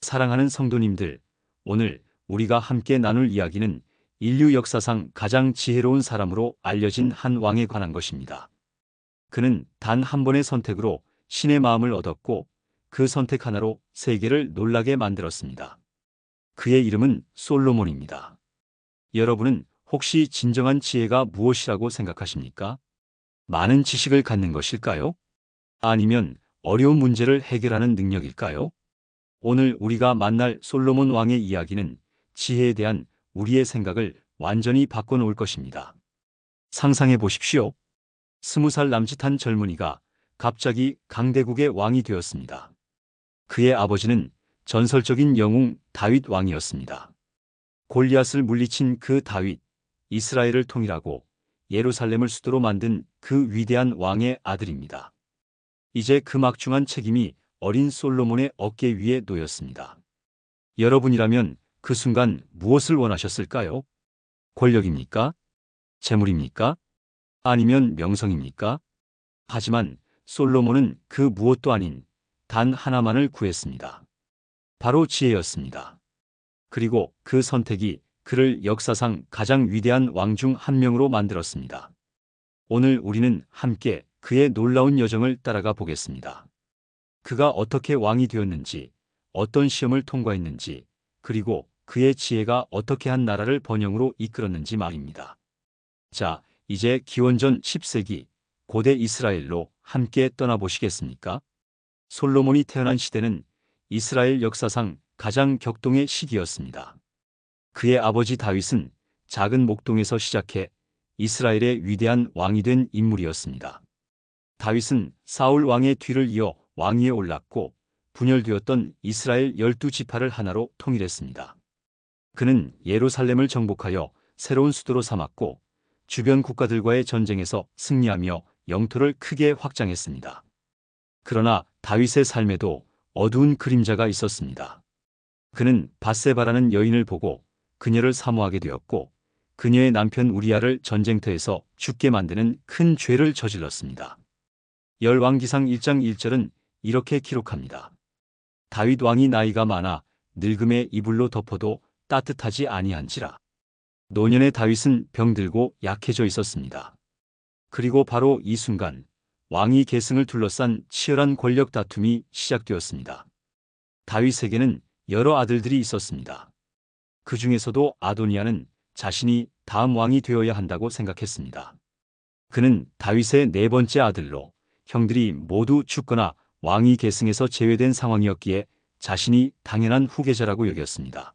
사랑하는 성도님들, 오늘 우리가 함께 나눌 이야기는 인류 역사상 가장 지혜로운 사람으로 알려진 한 왕에 관한 것입니다. 그는 단 한 번의 선택으로 신의 마음을 얻었고 그 선택 하나로 세계를 놀라게 만들었습니다. 그의 이름은 솔로몬입니다. 여러분은 혹시 진정한 지혜가 무엇이라고 생각하십니까? 많은 지식을 갖는 것일까요? 아니면 어려운 문제를 해결하는 능력일까요? 오늘 우리가 만날 솔로몬 왕의 이야기는 지혜에 대한 우리의 생각을 완전히 바꿔놓을 것입니다. 상상해 보십시오. 20살 남짓한 젊은이가 갑자기 강대국의 왕이 되었습니다. 그의 아버지는 전설적인 영웅 다윗 왕이었습니다. 골리앗을 물리친 그 다윗, 이스라엘을 통일하고 예루살렘을 수도로 만든 그 위대한 왕의 아들입니다. 이제 그 막중한 책임이 어린 솔로몬의 어깨 위에 놓였습니다. 여러분이라면 그 순간 무엇을 원하셨을까요? 권력입니까? 재물입니까? 아니면 명성입니까? 하지만 솔로몬은 그 무엇도 아닌 단 하나만을 구했습니다. 바로 지혜였습니다. 그리고 그 선택이 그를 역사상 가장 위대한 왕 중 한 명으로 만들었습니다. 오늘 우리는 함께 그의 놀라운 여정을 따라가 보겠습니다. 그가 어떻게 왕이 되었는지, 어떤 시험을 통과했는지, 그리고 그의 지혜가 어떻게 한 나라를 번영으로 이끌었는지 말입니다. 자, 이제 기원전 10세기 고대 이스라엘로 함께 떠나보시겠습니까? 솔로몬이 태어난 시대는 이스라엘 역사상 가장 격동의 시기였습니다. 그의 아버지 다윗은 작은 목동에서 시작해 이스라엘의 위대한 왕이 된 인물이었습니다. 다윗은 사울 왕의 뒤를 이어 왕위에 올랐고 분열되었던 이스라엘 12지파를 하나로 통일했습니다. 그는 예루살렘을 정복하여 새로운 수도로 삼았고 주변 국가들과의 전쟁에서 승리하며 영토를 크게 확장했습니다. 그러나 다윗의 삶에도 어두운 그림자가 있었습니다. 그는 밧세바라는 여인을 보고 그녀를 사모하게 되었고 그녀의 남편 우리아를 전쟁터에서 죽게 만드는 큰 죄를 저질렀습니다. 열왕기상 1장 1절은 이렇게 기록합니다. 다윗 왕이 나이가 많아 늙음의 이불로 덮어도 따뜻하지 아니한지라. 노년의 다윗은 병들고 약해져 있었습니다. 그리고 바로 이 순간 왕위 계승을 둘러싼 치열한 권력 다툼이 시작되었습니다. 다윗에게는 여러 아들들이 있었습니다. 그 중에서도 아도니아는 자신이 다음 왕이 되어야 한다고 생각했습니다. 그는 다윗의 네 번째 아들로 형들이 모두 죽거나 왕위 계승에서 제외된 상황이었기에 자신이 당연한 후계자라고 여겼습니다.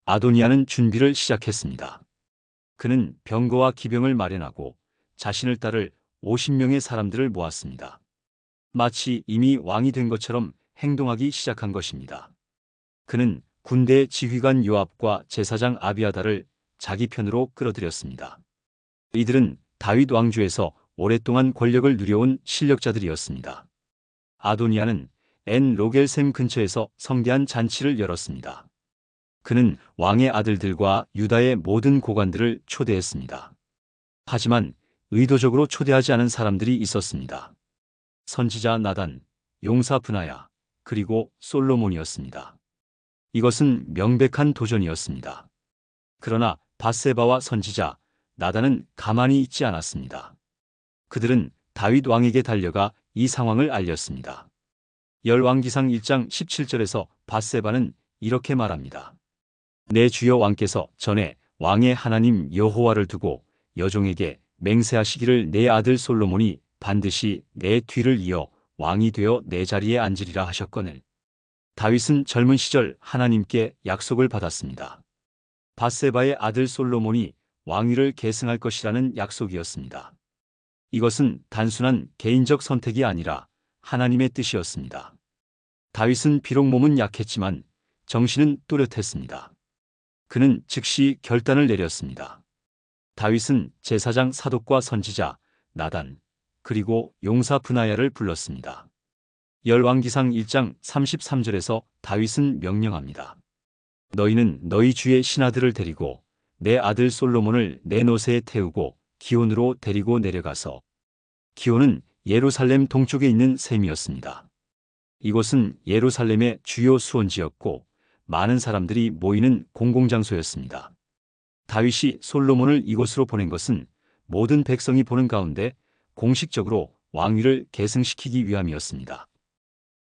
아도니아는 준비를 시작했습니다. 그는 병거와 기병을 마련하고 자신을 따를 50명의 사람들을 모았습니다. 마치 이미 왕이 된 것처럼 행동하기 시작한 것입니다. 그는 군대 지휘관 요압과 제사장 아비아다를 자기 편으로 끌어들였습니다. 이들은 다윗 왕조에서 오랫동안 권력을 누려온 실력자들이었습니다. 아도니아는 엔 로겔샘 근처에서 성대한 잔치를 열었습니다. 그는 왕의 아들들과 유다의 모든 고관들을 초대했습니다. 하지만 의도적으로 초대하지 않은 사람들이 있었습니다. 선지자 나단, 용사 브나야, 그리고 솔로몬이었습니다. 이것은 명백한 도전이었습니다. 그러나 밧세바와 선지자 나단은 가만히 있지 않았습니다. 그들은 다윗 왕에게 달려가 이 상황을 알렸습니다. 열왕기상 1장 17절에서 밧세바는 이렇게 말합니다. 내 주여 왕께서 전에 왕의 하나님 여호와를 두고 여종에게 맹세하시기를 내 아들 솔로몬이 반드시 내 뒤를 이어 왕이 되어 내 자리에 앉으리라 하셨거늘. 다윗은 젊은 시절 하나님께 약속을 받았습니다. 밧세바의 아들 솔로몬이 왕위를 계승할 것이라는 약속이었습니다. 이것은 단순한 개인적 선택이 아니라 하나님의 뜻이었습니다. 다윗은 비록 몸은 약했지만 정신은 또렷했습니다. 그는 즉시 결단을 내렸습니다. 다윗은 제사장 사독과 선지자 나단, 그리고 용사 브나야를 불렀습니다. 열왕기상 1장 33절에서 다윗은 명령합니다. 너희는 너희 주의 신하들을 데리고 내 아들 솔로몬을 내 노새에 태우고 기온으로 데리고 내려가서 기온은 예루살렘 동쪽에 있는 셈이었습니다. 이곳은 예루살렘의 주요 수원지였고 많은 사람들이 모이는 공공장소였습니다. 다윗이 솔로몬을 이곳으로 보낸 것은 모든 백성이 보는 가운데 공식적으로 왕위를 계승시키기 위함이었습니다.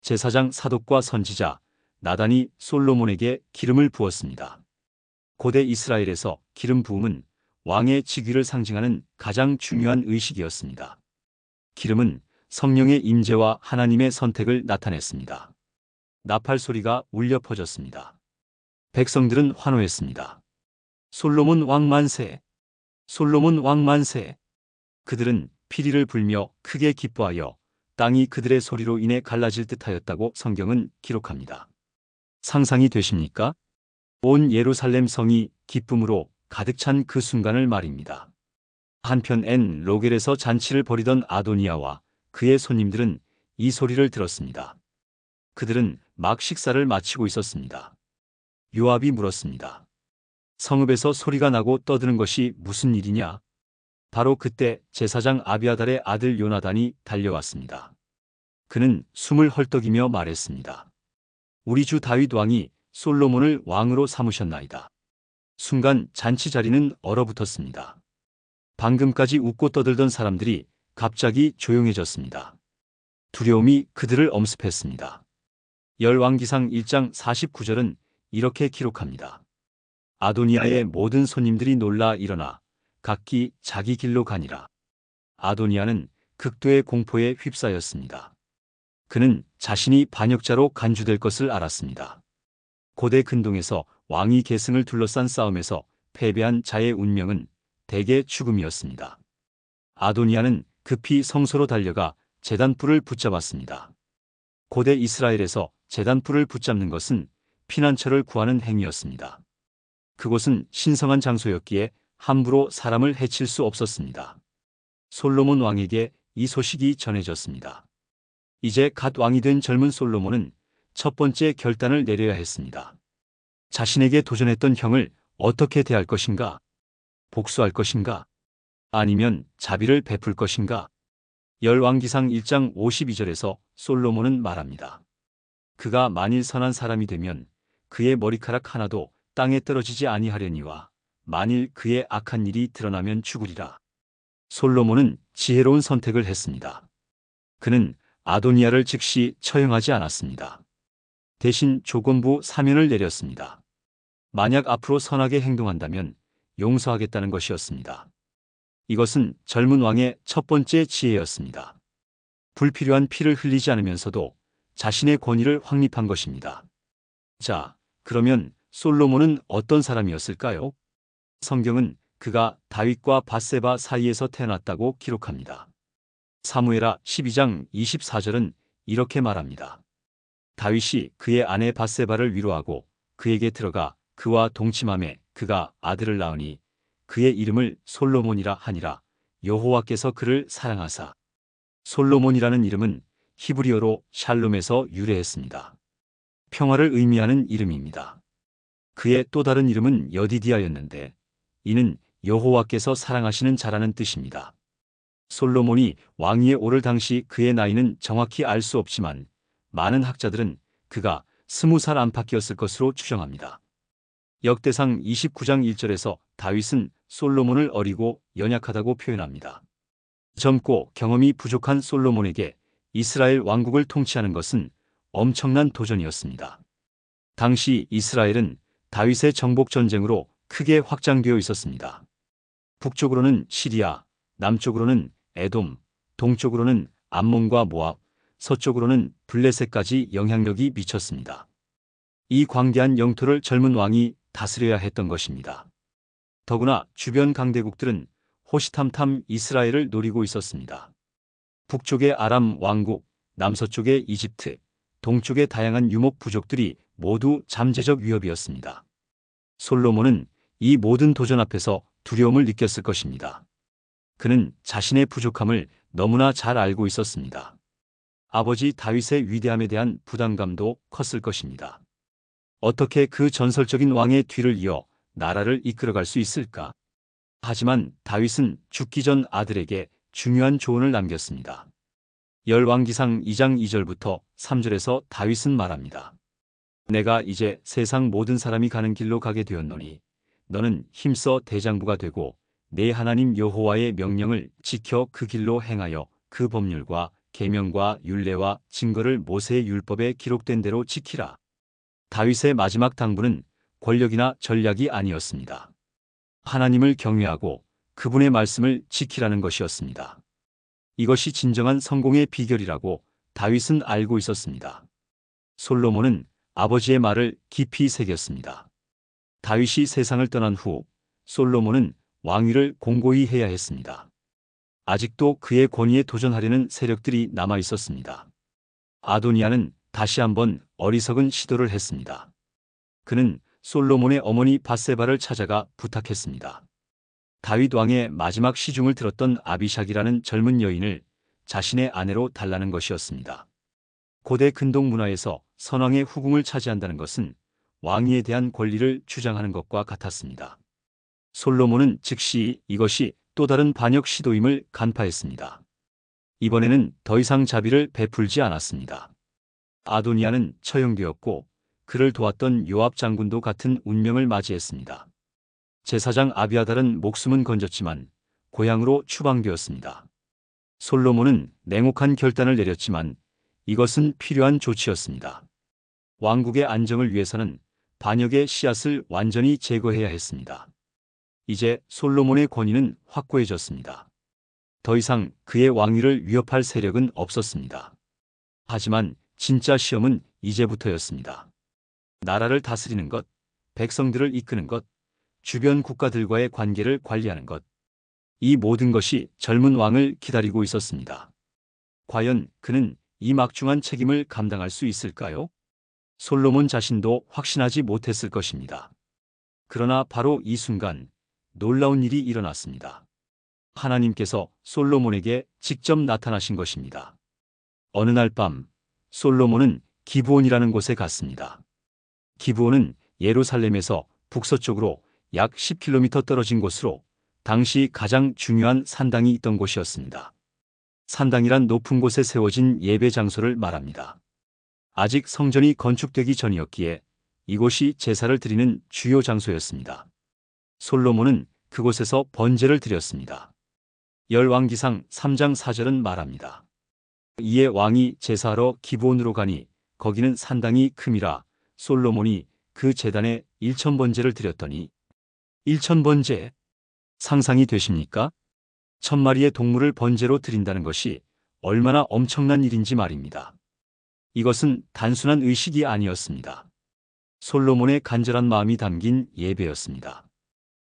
제사장 사독과 선지자 나단이 솔로몬에게 기름을 부었습니다. 고대 이스라엘에서 기름 부음은 왕의 직위를 상징하는 가장 중요한 의식이었습니다. 기름은 성령의 임재와 하나님의 선택을 나타냈습니다. 나팔 소리가 울려 퍼졌습니다. 백성들은 환호했습니다. 솔로몬 왕 만세! 솔로몬 왕 만세! 그들은 피리를 불며 크게 기뻐하여 땅이 그들의 소리로 인해 갈라질 듯하였다고 성경은 기록합니다. 상상이 되십니까? 온 예루살렘 성이 기쁨으로 가득 찬 그 순간을 말입니다. 한편 엔 로겔에서 잔치를 벌이던 아도니아와 그의 손님들은 이 소리를 들었습니다. 그들은 막 식사를 마치고 있었습니다. 요압이 물었습니다. 성읍에서 소리가 나고 떠드는 것이 무슨 일이냐? 바로 그때 제사장 아비아달의 아들 요나단이 달려왔습니다. 그는 숨을 헐떡이며 말했습니다. 우리 주 다윗 왕이 솔로몬을 왕으로 삼으셨나이다. 순간 잔치 자리는 얼어붙었습니다. 방금까지 웃고 떠들던 사람들이 갑자기 조용해졌습니다. 두려움이 그들을 엄습했습니다. 열왕기상 1장 49절은 이렇게 기록합니다. 아도니아의 모든 손님들이 놀라 일어나 각기 자기 길로 가니라. 아도니아는 극도의 공포에 휩싸였습니다. 그는 자신이 반역자로 간주될 것을 알았습니다. 고대 근동에서 왕위 계승을 둘러싼 싸움에서 패배한 자의 운명은 대개 죽음이었습니다. 아도니아는 급히 성소로 달려가 제단불을 붙잡았습니다. 고대 이스라엘에서 제단불을 붙잡는 것은 피난처를 구하는 행위였습니다. 그곳은 신성한 장소였기에 함부로 사람을 해칠 수 없었습니다. 솔로몬 왕에게 이 소식이 전해졌습니다. 이제 갓 왕이 된 젊은 솔로몬은 첫 번째 결단을 내려야 했습니다. 자신에게 도전했던 형을 어떻게 대할 것인가? 복수할 것인가? 아니면 자비를 베풀 것인가? 열왕기상 1장 52절에서 솔로몬은 말합니다. 그가 만일 선한 사람이 되면 그의 머리카락 하나도 땅에 떨어지지 아니하려니와 만일 그의 악한 일이 드러나면 죽으리라. 솔로몬은 지혜로운 선택을 했습니다. 그는 아도니아를 즉시 처형하지 않았습니다. 대신 조건부 사면을 내렸습니다. 만약 앞으로 선하게 행동한다면 용서하겠다는 것이었습니다. 이것은 젊은 왕의 첫 번째 지혜였습니다. 불필요한 피를 흘리지 않으면서도 자신의 권위를 확립한 것입니다. 자, 그러면 솔로몬은 어떤 사람이었을까요? 성경은 그가 다윗과 밧세바 사이에서 태어났다고 기록합니다. 사무엘하 12장 24절은 이렇게 말합니다. 다윗이 그의 아내 밧세바를 위로하고 그에게 들어가 그와 동침하매 그가 아들을 낳으니 그의 이름을 솔로몬이라 하니라. 여호와께서 그를 사랑하사. 솔로몬이라는 이름은 히브리어로 샬롬에서 유래했습니다. 평화를 의미하는 이름입니다. 그의 또 다른 이름은 여디디아였는데 이는 여호와께서 사랑하시는 자라는 뜻입니다. 솔로몬이 왕위에 오를 당시 그의 나이는 정확히 알 수 없지만 많은 학자들은 그가 20살 안팎이었을 것으로 추정합니다. 역대상 29장 1절에서 다윗은 솔로몬을 어리고 연약하다고 표현합니다. 젊고 경험이 부족한 솔로몬에게 이스라엘 왕국을 통치하는 것은 엄청난 도전이었습니다. 당시 이스라엘은 다윗의 정복 전쟁으로 크게 확장되어 있었습니다. 북쪽으로는 시리아, 남쪽으로는 에돔, 동쪽으로는 암몬과 모압, 서쪽으로는 블레셋까지 영향력이 미쳤습니다. 이 광대한 영토를 젊은 왕이 다스려야 했던 것입니다. 더구나 주변 강대국들은 호시탐탐 이스라엘을 노리고 있었습니다. 북쪽의 아람 왕국, 남서쪽의 이집트, 동쪽의 다양한 유목 부족들이 모두 잠재적 위협이었습니다. 솔로몬은 이 모든 도전 앞에서 두려움을 느꼈을 것입니다. 그는 자신의 부족함을 너무나 잘 알고 있었습니다. 아버지 다윗의 위대함에 대한 부담감도 컸을 것입니다. 어떻게 그 전설적인 왕의 뒤를 이어 나라를 이끌어갈 수 있을까? 하지만 다윗은 죽기 전 아들에게 중요한 조언을 남겼습니다. 열왕기상 2장 2절부터 3절에서 다윗은 말합니다. 내가 이제 세상 모든 사람이 가는 길로 가게 되었노니 너는 힘써 대장부가 되고 내 하나님 여호와의 명령을 지켜 그 길로 행하여 그 법률과 계명과 율례와 증거를 모세의 율법에 기록된 대로 지키라. 다윗의 마지막 당부는 권력이나 전략이 아니었습니다. 하나님을 경외하고 그분의 말씀을 지키라는 것이었습니다. 이것이 진정한 성공의 비결이라고 다윗은 알고 있었습니다. 솔로몬은 아버지의 말을 깊이 새겼습니다. 다윗이 세상을 떠난 후 솔로몬은 왕위를 공고히 해야 했습니다. 아직도 그의 권위에 도전하려는 세력들이 남아 있었습니다. 아도니아는 다시 한번 어리석은 시도를 했습니다. 그는 솔로몬의 어머니 밧세바를 찾아가 부탁했습니다. 다윗 왕의 마지막 시중을 들었던 아비샥이라는 젊은 여인을 자신의 아내로 달라는 것이었습니다. 고대 근동 문화에서 선왕의 후궁을 차지한다는 것은 왕위에 대한 권리를 주장하는 것과 같았습니다. 솔로몬은 즉시 이것이 또 다른 반역 시도임을 간파했습니다. 이번에는 더 이상 자비를 베풀지 않았습니다. 아도니아는 처형되었고 그를 도왔던 요압 장군도 같은 운명을 맞이했습니다. 제사장 아비아달은 목숨은 건졌지만 고향으로 추방되었습니다. 솔로몬은 냉혹한 결단을 내렸지만 이것은 필요한 조치였습니다. 왕국의 안정을 위해서는 반역의 씨앗을 완전히 제거해야 했습니다. 이제 솔로몬의 권위는 확고해졌습니다. 더 이상 그의 왕위를 위협할 세력은 없었습니다. 하지만 진짜 시험은 이제부터였습니다. 나라를 다스리는 것, 백성들을 이끄는 것, 주변 국가들과의 관계를 관리하는 것. 이 모든 것이 젊은 왕을 기다리고 있었습니다. 과연 그는 이 막중한 책임을 감당할 수 있을까요? 솔로몬 자신도 확신하지 못했을 것입니다. 그러나 바로 이 순간 놀라운 일이 일어났습니다. 하나님께서 솔로몬에게 직접 나타나신 것입니다. 어느 날 밤 솔로몬은 기브온이라는 곳에 갔습니다. 기브온은 예루살렘에서 북서쪽으로 약 10km 떨어진 곳으로 당시 가장 중요한 산당이 있던 곳이었습니다. 산당이란 높은 곳에 세워진 예배 장소를 말합니다. 아직 성전이 건축되기 전이었기에 이곳이 제사를 드리는 주요 장소였습니다. 솔로몬은 그곳에서 번제를 드렸습니다. 열왕기상 3장 4절은 말합니다. 이에 왕이 제사하러 기브온으로 가니 거기는 산당이 큼이라 솔로몬이 그 제단에 1000번제를 드렸더니 1000번제 상상이 되십니까? 1000마리의 동물을 번제로 드린다는 것이 얼마나 엄청난 일인지 말입니다. 이것은 단순한 의식이 아니었습니다. 솔로몬의 간절한 마음이 담긴 예배였습니다.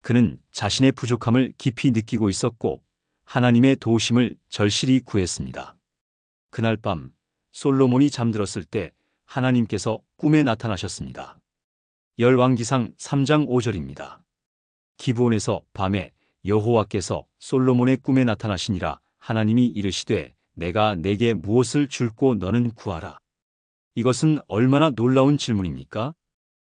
그는 자신의 부족함을 깊이 느끼고 있었고 하나님의 도우심을 절실히 구했습니다. 그날 밤 솔로몬이 잠들었을 때 하나님께서 꿈에 나타나셨습니다. 열왕기상 3장 5절입니다. 기브온에서 밤에 여호와께서 솔로몬의 꿈에 나타나시니라. 하나님이 이르시되 내가 내게 무엇을 줄고 너는 구하라. 이것은 얼마나 놀라운 질문입니까?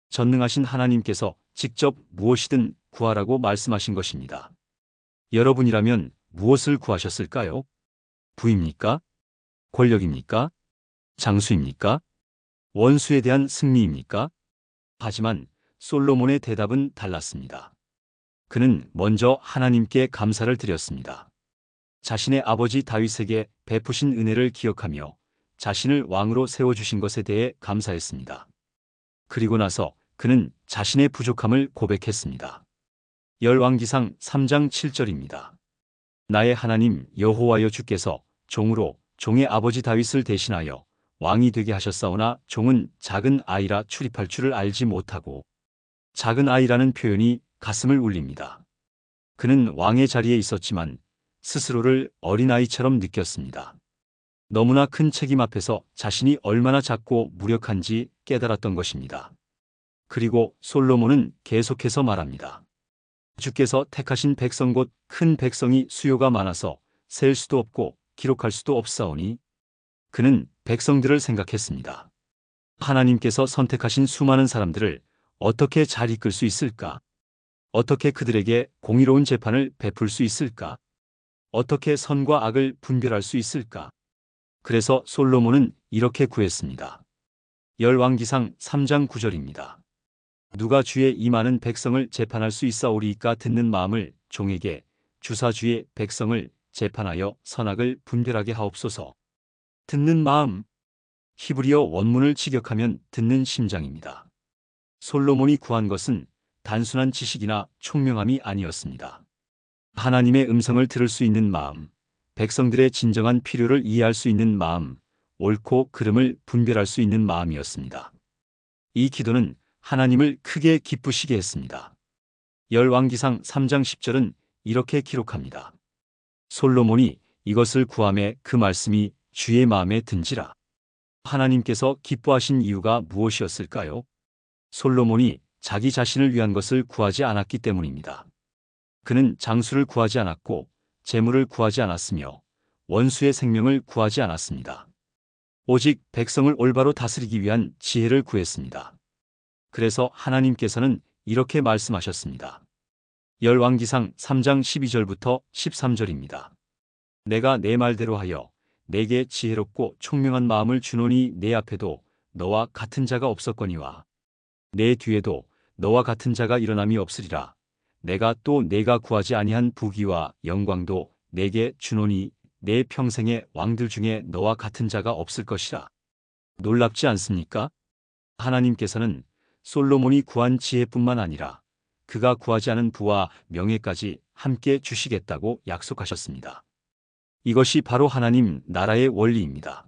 전능하신 하나님께서 직접 무엇이든 구하라고 말씀하신 것입니다. 여러분이라면 무엇을 구하셨을까요? 부입니까? 권력입니까? 장수입니까? 원수에 대한 승리입니까? 하지만 솔로몬의 대답은 달랐습니다. 그는 먼저 하나님께 감사를 드렸습니다. 자신의 아버지 다윗에게 베푸신 은혜를 기억하며 자신을 왕으로 세워주신 것에 대해 감사했습니다. 그리고 나서 그는 자신의 부족함을 고백했습니다. 열왕기상 3장 7절입니다. 나의 하나님 여호와여 주께서 종으로 종의 아버지 다윗을 대신하여 왕이 되게 하셨사오나 종은 작은 아이라 출입할 줄을 알지 못하고 작은 아이라는 표현이 가슴을 울립니다. 그는 왕의 자리에 있었지만 스스로를 어린아이처럼 느꼈습니다. 너무나 큰 책임 앞에서 자신이 얼마나 작고 무력한지 깨달았던 것입니다. 그리고 솔로몬은 계속해서 말합니다. 주께서 택하신 백성 곧 큰 백성이 수요가 많아서 셀 수도 없고 기록할 수도 없사오니 그는 백성들을 생각했습니다. 하나님께서 선택하신 수많은 사람들을 어떻게 잘 이끌 수 있을까? 어떻게 그들에게 공의로운 재판을 베풀 수 있을까? 어떻게 선과 악을 분별할 수 있을까? 그래서 솔로몬은 이렇게 구했습니다. 열왕기상 3장 9절입니다. 누가 주의 이 많은 백성을 재판할 수 있사오리이까 듣는 마음을 종에게 주사 주의 백성을 재판하여 선악을 분별하게 하옵소서. 듣는 마음. 히브리어 원문을 직역하면 듣는 심장입니다. 솔로몬이 구한 것은 단순한 지식이나 총명함이 아니었습니다. 하나님의 음성을 들을 수 있는 마음, 백성들의 진정한 필요를 이해할 수 있는 마음, 옳고 그름을 분별할 수 있는 마음이었습니다. 이 기도는 하나님을 크게 기쁘시게 했습니다. 열왕기상 3장 10절은 이렇게 기록합니다. 솔로몬이 이것을 구하매 그 말씀이 주의 마음에 든지라. 하나님께서 기뻐하신 이유가 무엇이었을까요? 솔로몬이 자기 자신을 위한 것을 구하지 않았기 때문입니다. 그는 장수를 구하지 않았고 재물을 구하지 않았으며 원수의 생명을 구하지 않았습니다. 오직 백성을 올바로 다스리기 위한 지혜를 구했습니다. 그래서 하나님께서는 이렇게 말씀하셨습니다. 열왕기상 3장 12절부터 13절입니다. 내가 내 말대로 하여 내게 지혜롭고 총명한 마음을 주노니 내 앞에도 너와 같은 자가 없었거니와 내 뒤에도 너와 같은 자가 일어남이 없으리라. 내가 또 내가 구하지 아니한 부귀와 영광도 내게 주노니 내 평생의 왕들 중에 너와 같은 자가 없을 것이라. 놀랍지 않습니까? 하나님께서는 솔로몬이 구한 지혜뿐만 아니라 그가 구하지 않은 부와 명예까지 함께 주시겠다고 약속하셨습니다. 이것이 바로 하나님 나라의 원리입니다.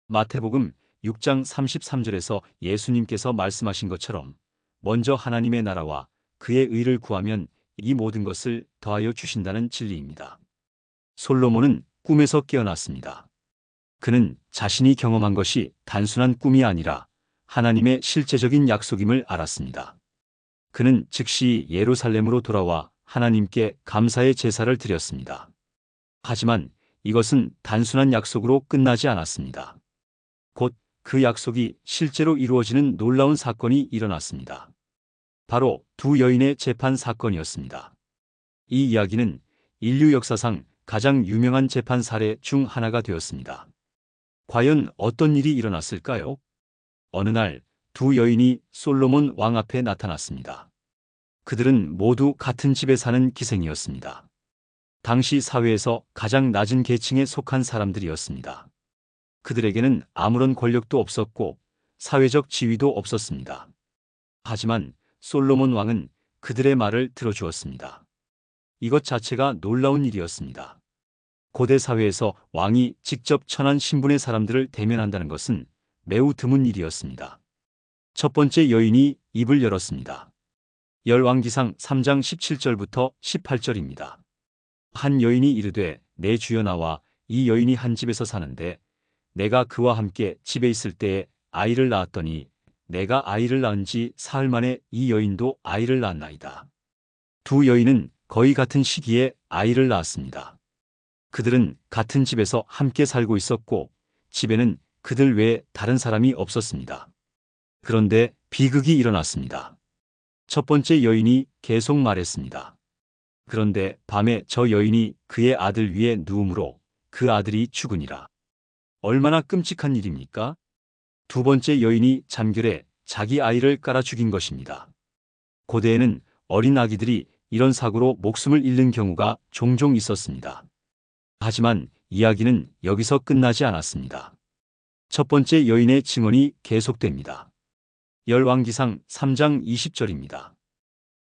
마태복음 6장 33절에서 예수님께서 말씀하신 것처럼 먼저 하나님의 나라와 그의 의를 구하면 이 모든 것을 더하여 주신다는 진리입니다. 솔로몬은 꿈에서 깨어났습니다. 그는 자신이 경험한 것이 단순한 꿈이 아니라 하나님의 실제적인 약속임을 알았습니다. 그는 즉시 예루살렘으로 돌아와 하나님께 감사의 제사를 드렸습니다. 하지만 이것은 단순한 약속으로 끝나지 않았습니다. 곧 그 약속이 실제로 이루어지는 놀라운 사건이 일어났습니다. 바로 두 여인의 재판 사건이었습니다. 이 이야기는 인류 역사상 가장 유명한 재판 사례 중 하나가 되었습니다. 과연 어떤 일이 일어났을까요? 어느 날 두 여인이 솔로몬 왕 앞에 나타났습니다. 그들은 모두 같은 집에 사는 기생이었습니다. 당시 사회에서 가장 낮은 계층에 속한 사람들이었습니다. 그들에게는 아무런 권력도 없었고 사회적 지위도 없었습니다. 하지만 솔로몬 왕은 그들의 말을 들어주었습니다. 이것 자체가 놀라운 일이었습니다. 고대 사회에서 왕이 직접 천한 신분의 사람들을 대면한다는 것은 매우 드문 일이었습니다. 첫 번째 여인이 입을 열었습니다. 열왕기상 3장 17절부터 18절입니다. 한 여인이 이르되 내 주여 나와 이 여인이 한 집에서 사는데 내가 그와 함께 집에 있을 때에 아이를 낳았더니 내가 아이를 낳은 지 사흘 만에 이 여인도 아이를 낳았나이다. 두 여인은 거의 같은 시기에 아이를 낳았습니다. 그들은 같은 집에서 함께 살고 있었고 집에는 그들 외에 다른 사람이 없었습니다. 그런데 비극이 일어났습니다. 첫 번째 여인이 계속 말했습니다. 그런데 밤에 저 여인이 그의 아들 위에 누움으로 그 아들이 죽으니라. 얼마나 끔찍한 일입니까? 두 번째 여인이 잠결에 자기 아이를 깔아 죽인 것입니다. 고대에는 어린 아기들이 이런 사고로 목숨을 잃는 경우가 종종 있었습니다. 하지만 이야기는 여기서 끝나지 않았습니다. 첫 번째 여인의 증언이 계속됩니다. 열왕기상 3장 20절입니다.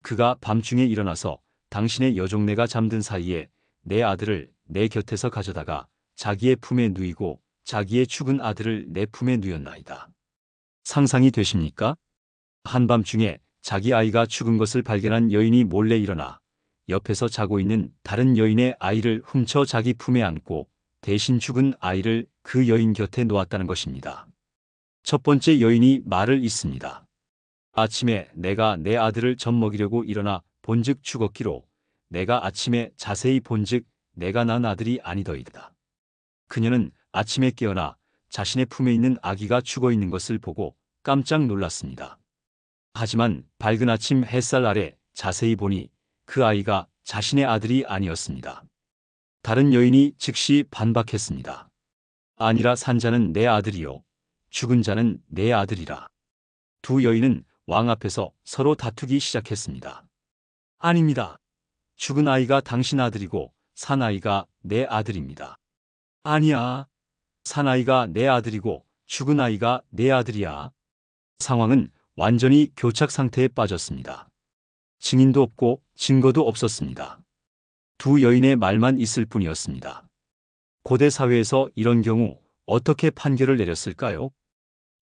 그가 밤중에 일어나서 당신의 여종네가 잠든 사이에 내 아들을 내 곁에서 가져다가 자기의 품에 누이고 자기의 죽은 아들을 내 품에 누였나이다. 상상이 되십니까? 한밤중에 자기 아이가 죽은 것을 발견한 여인이 몰래 일어나 옆에서 자고 있는 다른 여인의 아이를 훔쳐 자기 품에 안고 대신 죽은 아이를 그 여인 곁에 놓았다는 것입니다. 첫 번째 여인이 말을 잇습니다. 아침에 내가 내 아들을 젖먹이려고 일어나 본즉 죽었기로 내가 아침에 자세히 본즉 내가 낳은 아들이 아니더이다. 그녀는 아침에 깨어나 자신의 품에 있는 아기가 죽어 있는 것을 보고 깜짝 놀랐습니다. 하지만 밝은 아침 햇살 아래 자세히 보니 그 아이가 자신의 아들이 아니었습니다. 다른 여인이 즉시 반박했습니다. 아니라 산 자는 내 아들이요 죽은 자는 내 아들이라. 두 여인은 왕 앞에서 서로 다투기 시작했습니다. 아닙니다. 죽은 아이가 당신 아들이고 산 아이가 내 아들입니다. 아니야. 산 아이가 내 아들이고 죽은 아이가 내 아들이야. 상황은 완전히 교착 상태에 빠졌습니다. 증인도 없고 증거도 없었습니다. 두 여인의 말만 있을 뿐이었습니다. 고대 사회에서 이런 경우 어떻게 판결을 내렸을까요?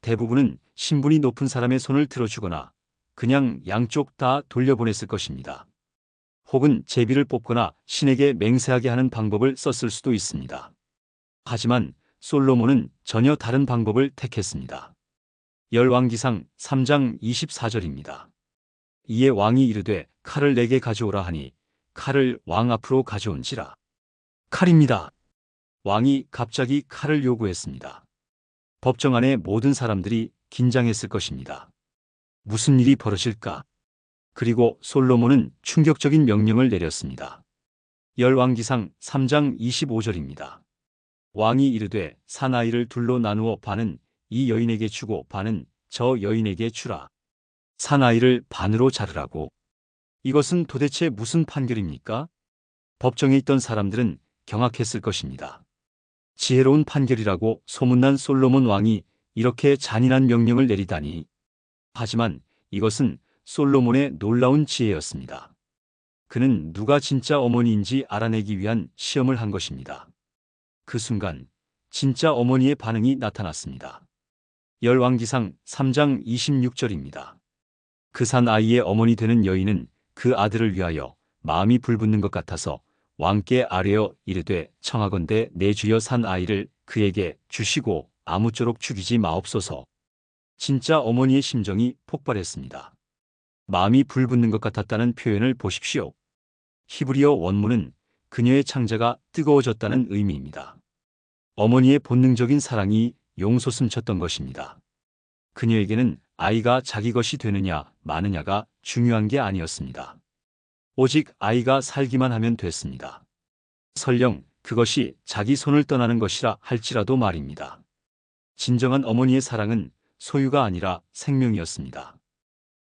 대부분은 신분이 높은 사람의 손을 들어주거나 그냥 양쪽 다 돌려보냈을 것입니다. 혹은 제비를 뽑거나 신에게 맹세하게 하는 방법을 썼을 수도 있습니다. 하지만 솔로몬은 전혀 다른 방법을 택했습니다. 열왕기상 3장 24절입니다. 이에 왕이 이르되 칼을 내게 가져오라 하니 칼을 왕 앞으로 가져온지라. 칼입니다. 왕이 갑자기 칼을 요구했습니다. 법정 안의 모든 사람들이 긴장했을 것입니다. 무슨 일이 벌어질까? 그리고 솔로몬은 충격적인 명령을 내렸습니다. 열왕기상 3장 25절입니다. 왕이 이르되 사나이를 둘로 나누어 반은 이 여인에게 주고 반은 저 여인에게 주라. 사나이를 반으로 자르라고. 이것은 도대체 무슨 판결입니까? 법정에 있던 사람들은 경악했을 것입니다. 지혜로운 판결이라고 소문난 솔로몬 왕이 이렇게 잔인한 명령을 내리다니. 하지만 이것은 솔로몬의 놀라운 지혜였습니다. 그는 누가 진짜 어머니인지 알아내기 위한 시험을 한 것입니다. 그 순간 진짜 어머니의 반응이 나타났습니다. 열왕기상 3장 26절입니다. 그 산 아이의 어머니 되는 여인은 그 아들을 위하여 마음이 불붙는 것 같아서 왕께 아뢰어 이르되 청하건대 내 주여 산 아이를 그에게 주시고 아무쪼록 죽이지 마옵소서. 진짜 어머니의 심정이 폭발했습니다. 마음이 불붙는 것 같았다는 표현을 보십시오. 히브리어 원문은 그녀의 창자가 뜨거워졌다는 의미입니다. 어머니의 본능적인 사랑이 용솟음쳤던 것입니다. 그녀에게는 아이가 자기 것이 되느냐 마느냐가 중요한 게 아니었습니다. 오직 아이가 살기만 하면 됐습니다. 설령 그것이 자기 손을 떠나는 것이라 할지라도 말입니다. 진정한 어머니의 사랑은 소유가 아니라 생명이었습니다.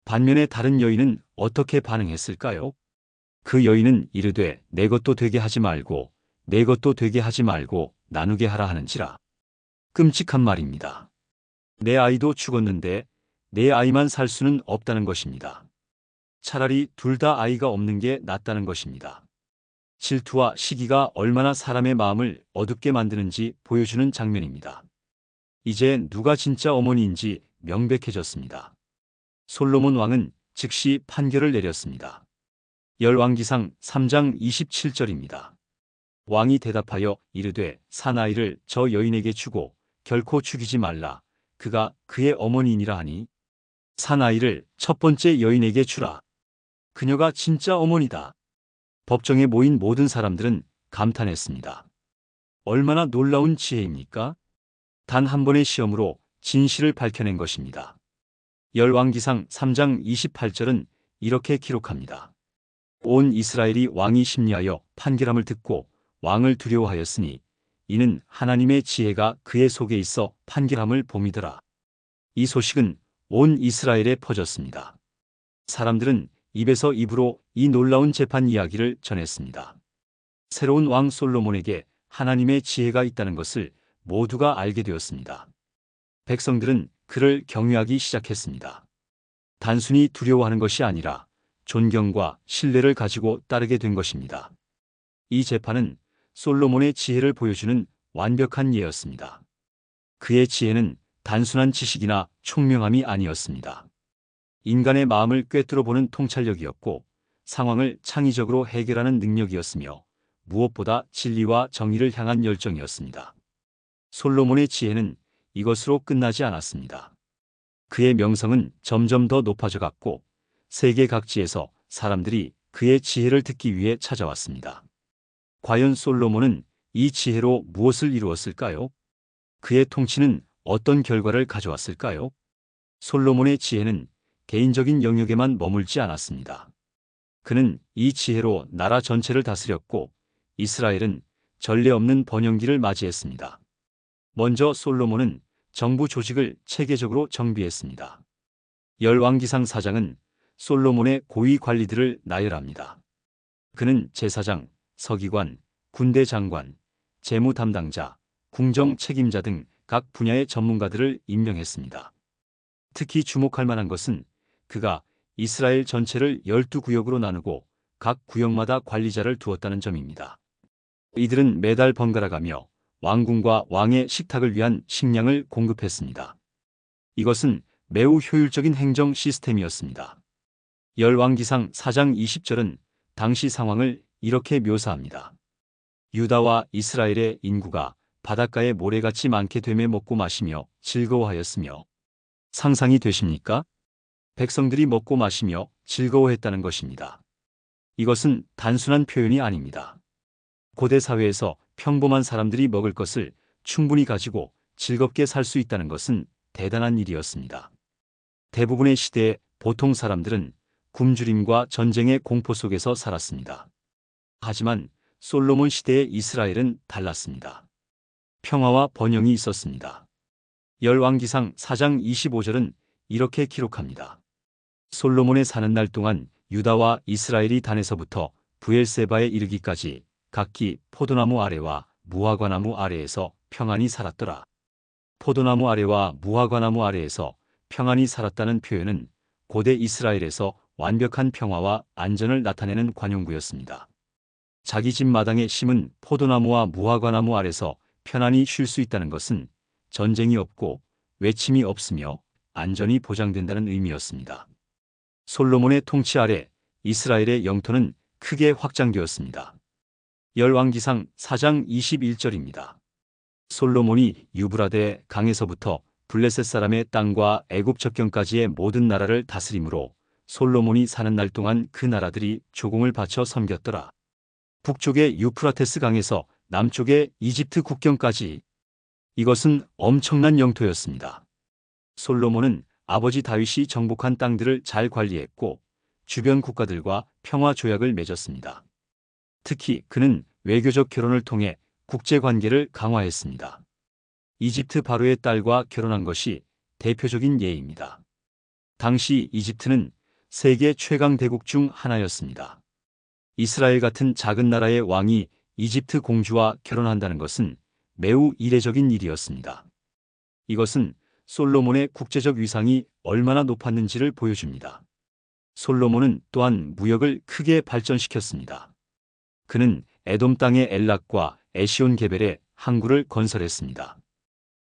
반면에 다른 여인은 어떻게 반응했을까요? 그 여인은 이르되 내 것도 되게 하지 말고 내 것도 되게 하지 말고 나누게 하라 하는지라. 끔찍한 말입니다. 내 아이도 죽었는데 내 아이만 살 수는 없다는 것입니다. 차라리 둘 다 아이가 없는 게 낫다는 것입니다. 질투와 시기가 얼마나 사람의 마음을 어둡게 만드는지 보여주는 장면입니다. 이제 누가 진짜 어머니인지 명백해졌습니다. 솔로몬 왕은 즉시 판결을 내렸습니다. 열왕기상 3장 27절입니다. 왕이 대답하여 이르되 사나이를 저 여인에게 주고 결코 죽이지 말라. 그가 그의 어머니이니라 하니 사나이를 첫 번째 여인에게 주라. 그녀가 진짜 어머니다. 법정에 모인 모든 사람들은 감탄했습니다. 얼마나 놀라운 지혜입니까? 단 한 번의 시험으로 진실을 밝혀낸 것입니다. 열왕기상 3장 28절은 이렇게 기록합니다. 온 이스라엘이 왕이 심리하여 판결함을 듣고 왕을 두려워하였으니 이는 하나님의 지혜가 그의 속에 있어 판결함을 봄이더라. 이 소식은 온 이스라엘에 퍼졌습니다. 사람들은 입에서 입으로 이 놀라운 재판 이야기를 전했습니다. 새로운 왕 솔로몬에게 하나님의 지혜가 있다는 것을 모두가 알게 되었습니다. 백성들은 그를 경외하기 시작했습니다. 단순히 두려워하는 것이 아니라 존경과 신뢰를 가지고 따르게 된 것입니다. 이 재판은 솔로몬의 지혜를 보여주는 완벽한 예였습니다. 그의 지혜는 단순한 지식이나 총명함이 아니었습니다. 인간의 마음을 꿰뚫어보는 통찰력이었고 상황을 창의적으로 해결하는 능력이었으며 무엇보다 진리와 정의를 향한 열정이었습니다. 솔로몬의 지혜는 이것으로 끝나지 않았습니다. 그의 명성은 점점 더 높아져 갔고 세계 각지에서 사람들이 그의 지혜를 듣기 위해 찾아왔습니다. 과연 솔로몬은 이 지혜로 무엇을 이루었을까요? 그의 통치는 어떤 결과를 가져왔을까요? 솔로몬의 지혜는 개인적인 영역에만 머물지 않았습니다. 그는 이 지혜로 나라 전체를 다스렸고 이스라엘은 전례 없는 번영기를 맞이했습니다. 먼저 솔로몬은 정부 조직을 체계적으로 정비했습니다. 열왕기상 4장은 솔로몬의 고위 관리들을 나열합니다. 그는 제사장, 서기관, 군대 장관, 재무 담당자, 궁정 책임자 등 각 분야의 전문가들을 임명했습니다. 특히 주목할 만한 것은 그가 이스라엘 전체를 12구역으로 나누고 각 구역마다 관리자를 두었다는 점입니다. 이들은 매달 번갈아가며 왕궁과 왕의 식탁을 위한 식량을 공급했습니다. 이것은 매우 효율적인 행정 시스템이었습니다. 열왕기상 4장 20절은 당시 상황을 이렇게 묘사합니다. 유다와 이스라엘의 인구가 바닷가에 모래같이 많게 되매 먹고 마시며 즐거워하였으며, 상상이 되십니까? 백성들이 먹고 마시며 즐거워했다는 것입니다. 이것은 단순한 표현이 아닙니다. 고대 사회에서 평범한 사람들이 먹을 것을 충분히 가지고 즐겁게 살 수 있다는 것은 대단한 일이었습니다. 대부분의 시대에 보통 사람들은 굶주림과 전쟁의 공포 속에서 살았습니다. 하지만 솔로몬 시대의 이스라엘은 달랐습니다. 평화와 번영이 있었습니다. 열왕기상 4장 25절은 이렇게 기록합니다. 솔로몬의 사는 날 동안 유다와 이스라엘이 단에서부터 브엘세바에 이르기까지 각기 포도나무 아래와 무화과나무 아래에서 평안히 살았더라. 포도나무 아래와 무화과나무 아래에서 평안히 살았다는 표현은 고대 이스라엘에서 완벽한 평화와 안전을 나타내는 관용구였습니다. 자기 집 마당에 심은 포도나무와 무화과나무 아래서 편안히 쉴 수 있다는 것은 전쟁이 없고 외침이 없으며 안전이 보장된다는 의미였습니다. 솔로몬의 통치 아래 이스라엘의 영토는 크게 확장되었습니다. 열왕기상 4장 21절입니다. 솔로몬이 유브라데 강에서부터 블레셋 사람의 땅과 애굽 접경까지의 모든 나라를 다스림으로 솔로몬이 사는 날 동안 그 나라들이 조공을 바쳐 섬겼더라. 북쪽의 유프라테스 강에서 남쪽의 이집트 국경까지, 이것은 엄청난 영토였습니다. 솔로몬은 아버지 다윗이 정복한 땅들을 잘 관리했고 주변 국가들과 평화 조약을 맺었습니다. 특히 그는 외교적 결혼을 통해 국제관계를 강화했습니다. 이집트 바로의 딸과 결혼한 것이 대표적인 예입니다. 당시 이집트는 세계 최강 대국 중 하나였습니다. 이스라엘 같은 작은 나라의 왕이 이집트 공주와 결혼한다는 것은 매우 이례적인 일이었습니다. 이것은 솔로몬의 국제적 위상이 얼마나 높았는지를 보여줍니다. 솔로몬은 또한 무역을 크게 발전시켰습니다. 그는 에돔 땅의 엘락과 에시온 게벨에 항구를 건설했습니다.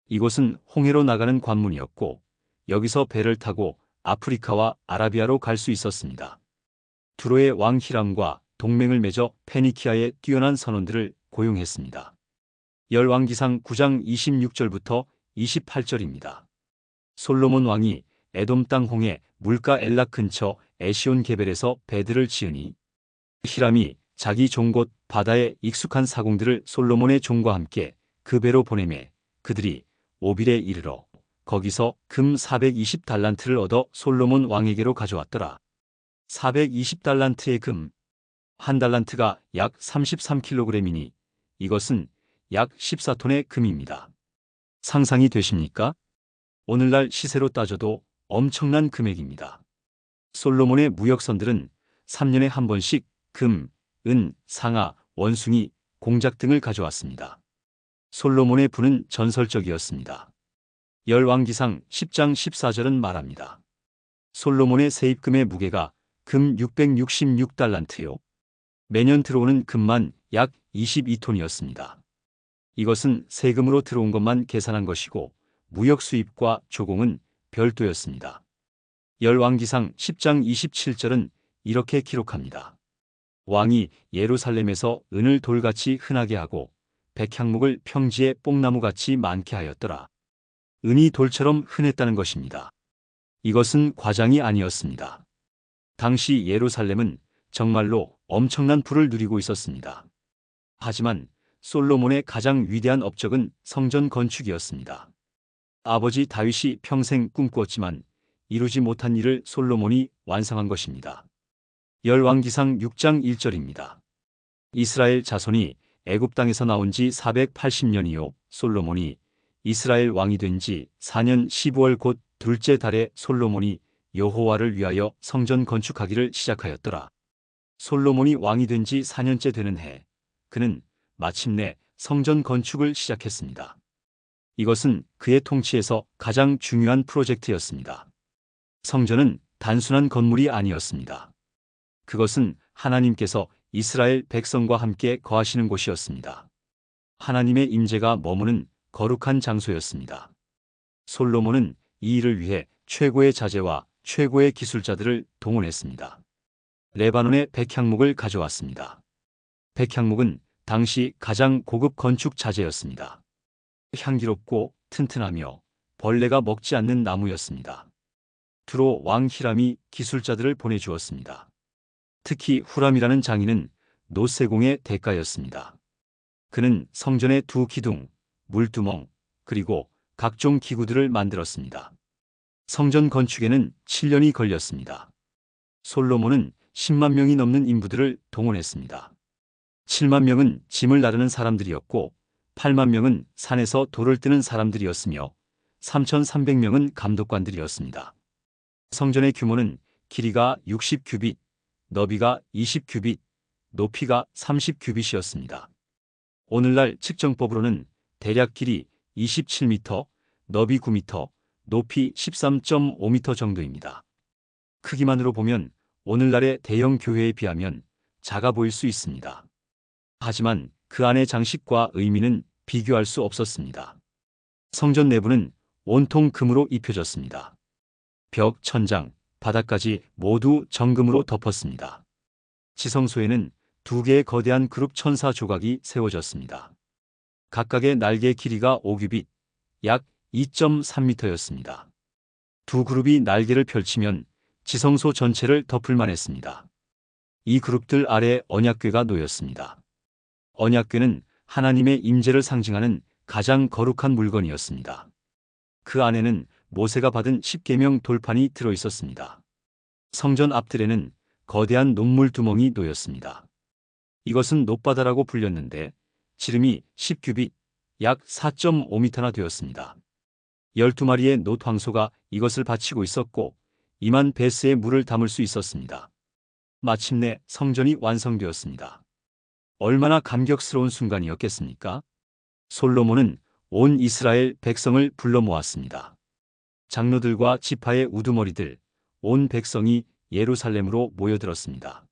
이곳은 홍해로 나가는 관문이었고 여기서 배를 타고 아프리카와 아라비아로 갈 수 있었습니다. 두로의 왕 히람과 동맹을 맺어 페니키아의 뛰어난 선원들을 고용했습니다. 열왕기상 9장 26절부터 28절입니다. 솔로몬 왕이 에돔 땅 홍해 물가 엘락 근처 에시온 게벨에서 배들을 지으니 히람이 자기 종 곧 바다에 익숙한 사공들을 솔로몬의 종과 함께 그 배로 보내매 그들이 오빌에 이르러 거기서 금 420달란트를 얻어 솔로몬 왕에게로 가져왔더라. 420달란트의 금, 한 달란트가 약 33kg이니 이것은 약 14톤의 금입니다. 상상이 되십니까? 오늘날 시세로 따져도 엄청난 금액입니다. 솔로몬의 무역선들은 3년에 한 번씩 금, 은, 상아, 원숭이, 공작 등을 가져왔습니다. 솔로몬의 부는 전설적이었습니다. 열왕기상 10장 14절은 말합니다. 솔로몬의 세입금의 무게가 금 666달란트요. 매년 들어오는 금만 약 22톤이었습니다. 이것은 세금으로 들어온 것만 계산한 것이고 무역 수입과 조공은 별도였습니다. 열왕기상 10장 27절은 이렇게 기록합니다. 왕이 예루살렘에서 은을 돌같이 흔하게 하고 백향목을 평지에 뽕나무같이 많게 하였더라. 은이 돌처럼 흔했다는 것입니다. 이것은 과장이 아니었습니다. 당시 예루살렘은 정말로 엄청난 부를 누리고 있었습니다. 하지만 솔로몬의 가장 위대한 업적은 성전 건축이었습니다. 아버지 다윗이 평생 꿈꾸었지만 이루지 못한 일을 솔로몬이 완성한 것입니다. 열왕기상 6장 1절입니다. 이스라엘 자손이 애굽 땅에서 나온 지 480년이요 솔로몬이 이스라엘 왕이 된 지 4년 15월 곧 둘째 달에 솔로몬이 여호와를 위하여 성전 건축하기를 시작하였더라. 솔로몬이 왕이 된 지 4년째 되는 해, 그는 마침내 성전 건축을 시작했습니다. 이것은 그의 통치에서 가장 중요한 프로젝트였습니다. 성전은 단순한 건물이 아니었습니다. 그것은 하나님께서 이스라엘 백성과 함께 거하시는 곳이었습니다. 하나님의 임재가 머무는 거룩한 장소였습니다. 솔로몬은 이 일을 위해 최고의 자재와 최고의 기술자들을 동원했습니다. 레바논의 백향목을 가져왔습니다. 백향목은 당시 가장 고급 건축 자재였습니다. 향기롭고 튼튼하며 벌레가 먹지 않는 나무였습니다. 투로 왕 히람이 기술자들을 보내주었습니다. 특히 후람이라는 장인은 노세공의 대가였습니다. 그는 성전의 두 기둥, 물두멍, 그리고 각종 기구들을 만들었습니다. 성전 건축에는 7년이 걸렸습니다. 솔로몬은 10만 명이 넘는 인부들을 동원했습니다. 7만 명은 짐을 나르는 사람들이었고 8만 명은 산에서 돌을 뜨는 사람들이었으며 3,300명은 감독관들이었습니다. 성전의 규모는 길이가 60규빗, 너비가 20규빗, 높이가 30규빗이었습니다. 오늘날 측정법으로는 대략 길이 27m, 너비 9m, 높이 13.5m 정도입니다. 크기만으로 보면 오늘날의 대형 교회에 비하면 작아 보일 수 있습니다. 하지만 그 안의 장식과 의미는 비교할 수 없었습니다. 성전 내부는 온통 금으로 입혀졌습니다. 벽, 천장, 바닥까지 모두 정금으로 덮었습니다. 지성소에는 두 개의 거대한 그룹 천사 조각이 세워졌습니다. 각각의 날개 길이가 5규빗, 약 2.3m였습니다. 두 그룹이 날개를 펼치면 지성소 전체를 덮을 만했습니다. 이 그룹들 아래에 언약궤가 놓였습니다. 언약궤는 하나님의 임재를 상징하는 가장 거룩한 물건이었습니다. 그 안에는 모세가 받은 십계명 돌판이 들어 있었습니다. 성전 앞뜰에는 거대한 녹물 두멍이 놓였습니다. 이것은 놋바다라고 불렸는데 지름이 10규빗, 약 4.5m나 되었습니다. 12마리의 놋 황소가 이것을 받치고 있었고 2만 베스의 물을 담을 수 있었습니다. 마침내 성전이 완성되었습니다. 얼마나 감격스러운 순간이었겠습니까? 솔로몬은 온 이스라엘 백성을 불러 모았습니다. 장로들과 지파의 우두머리들, 온 백성이 예루살렘으로 모여들었습니다.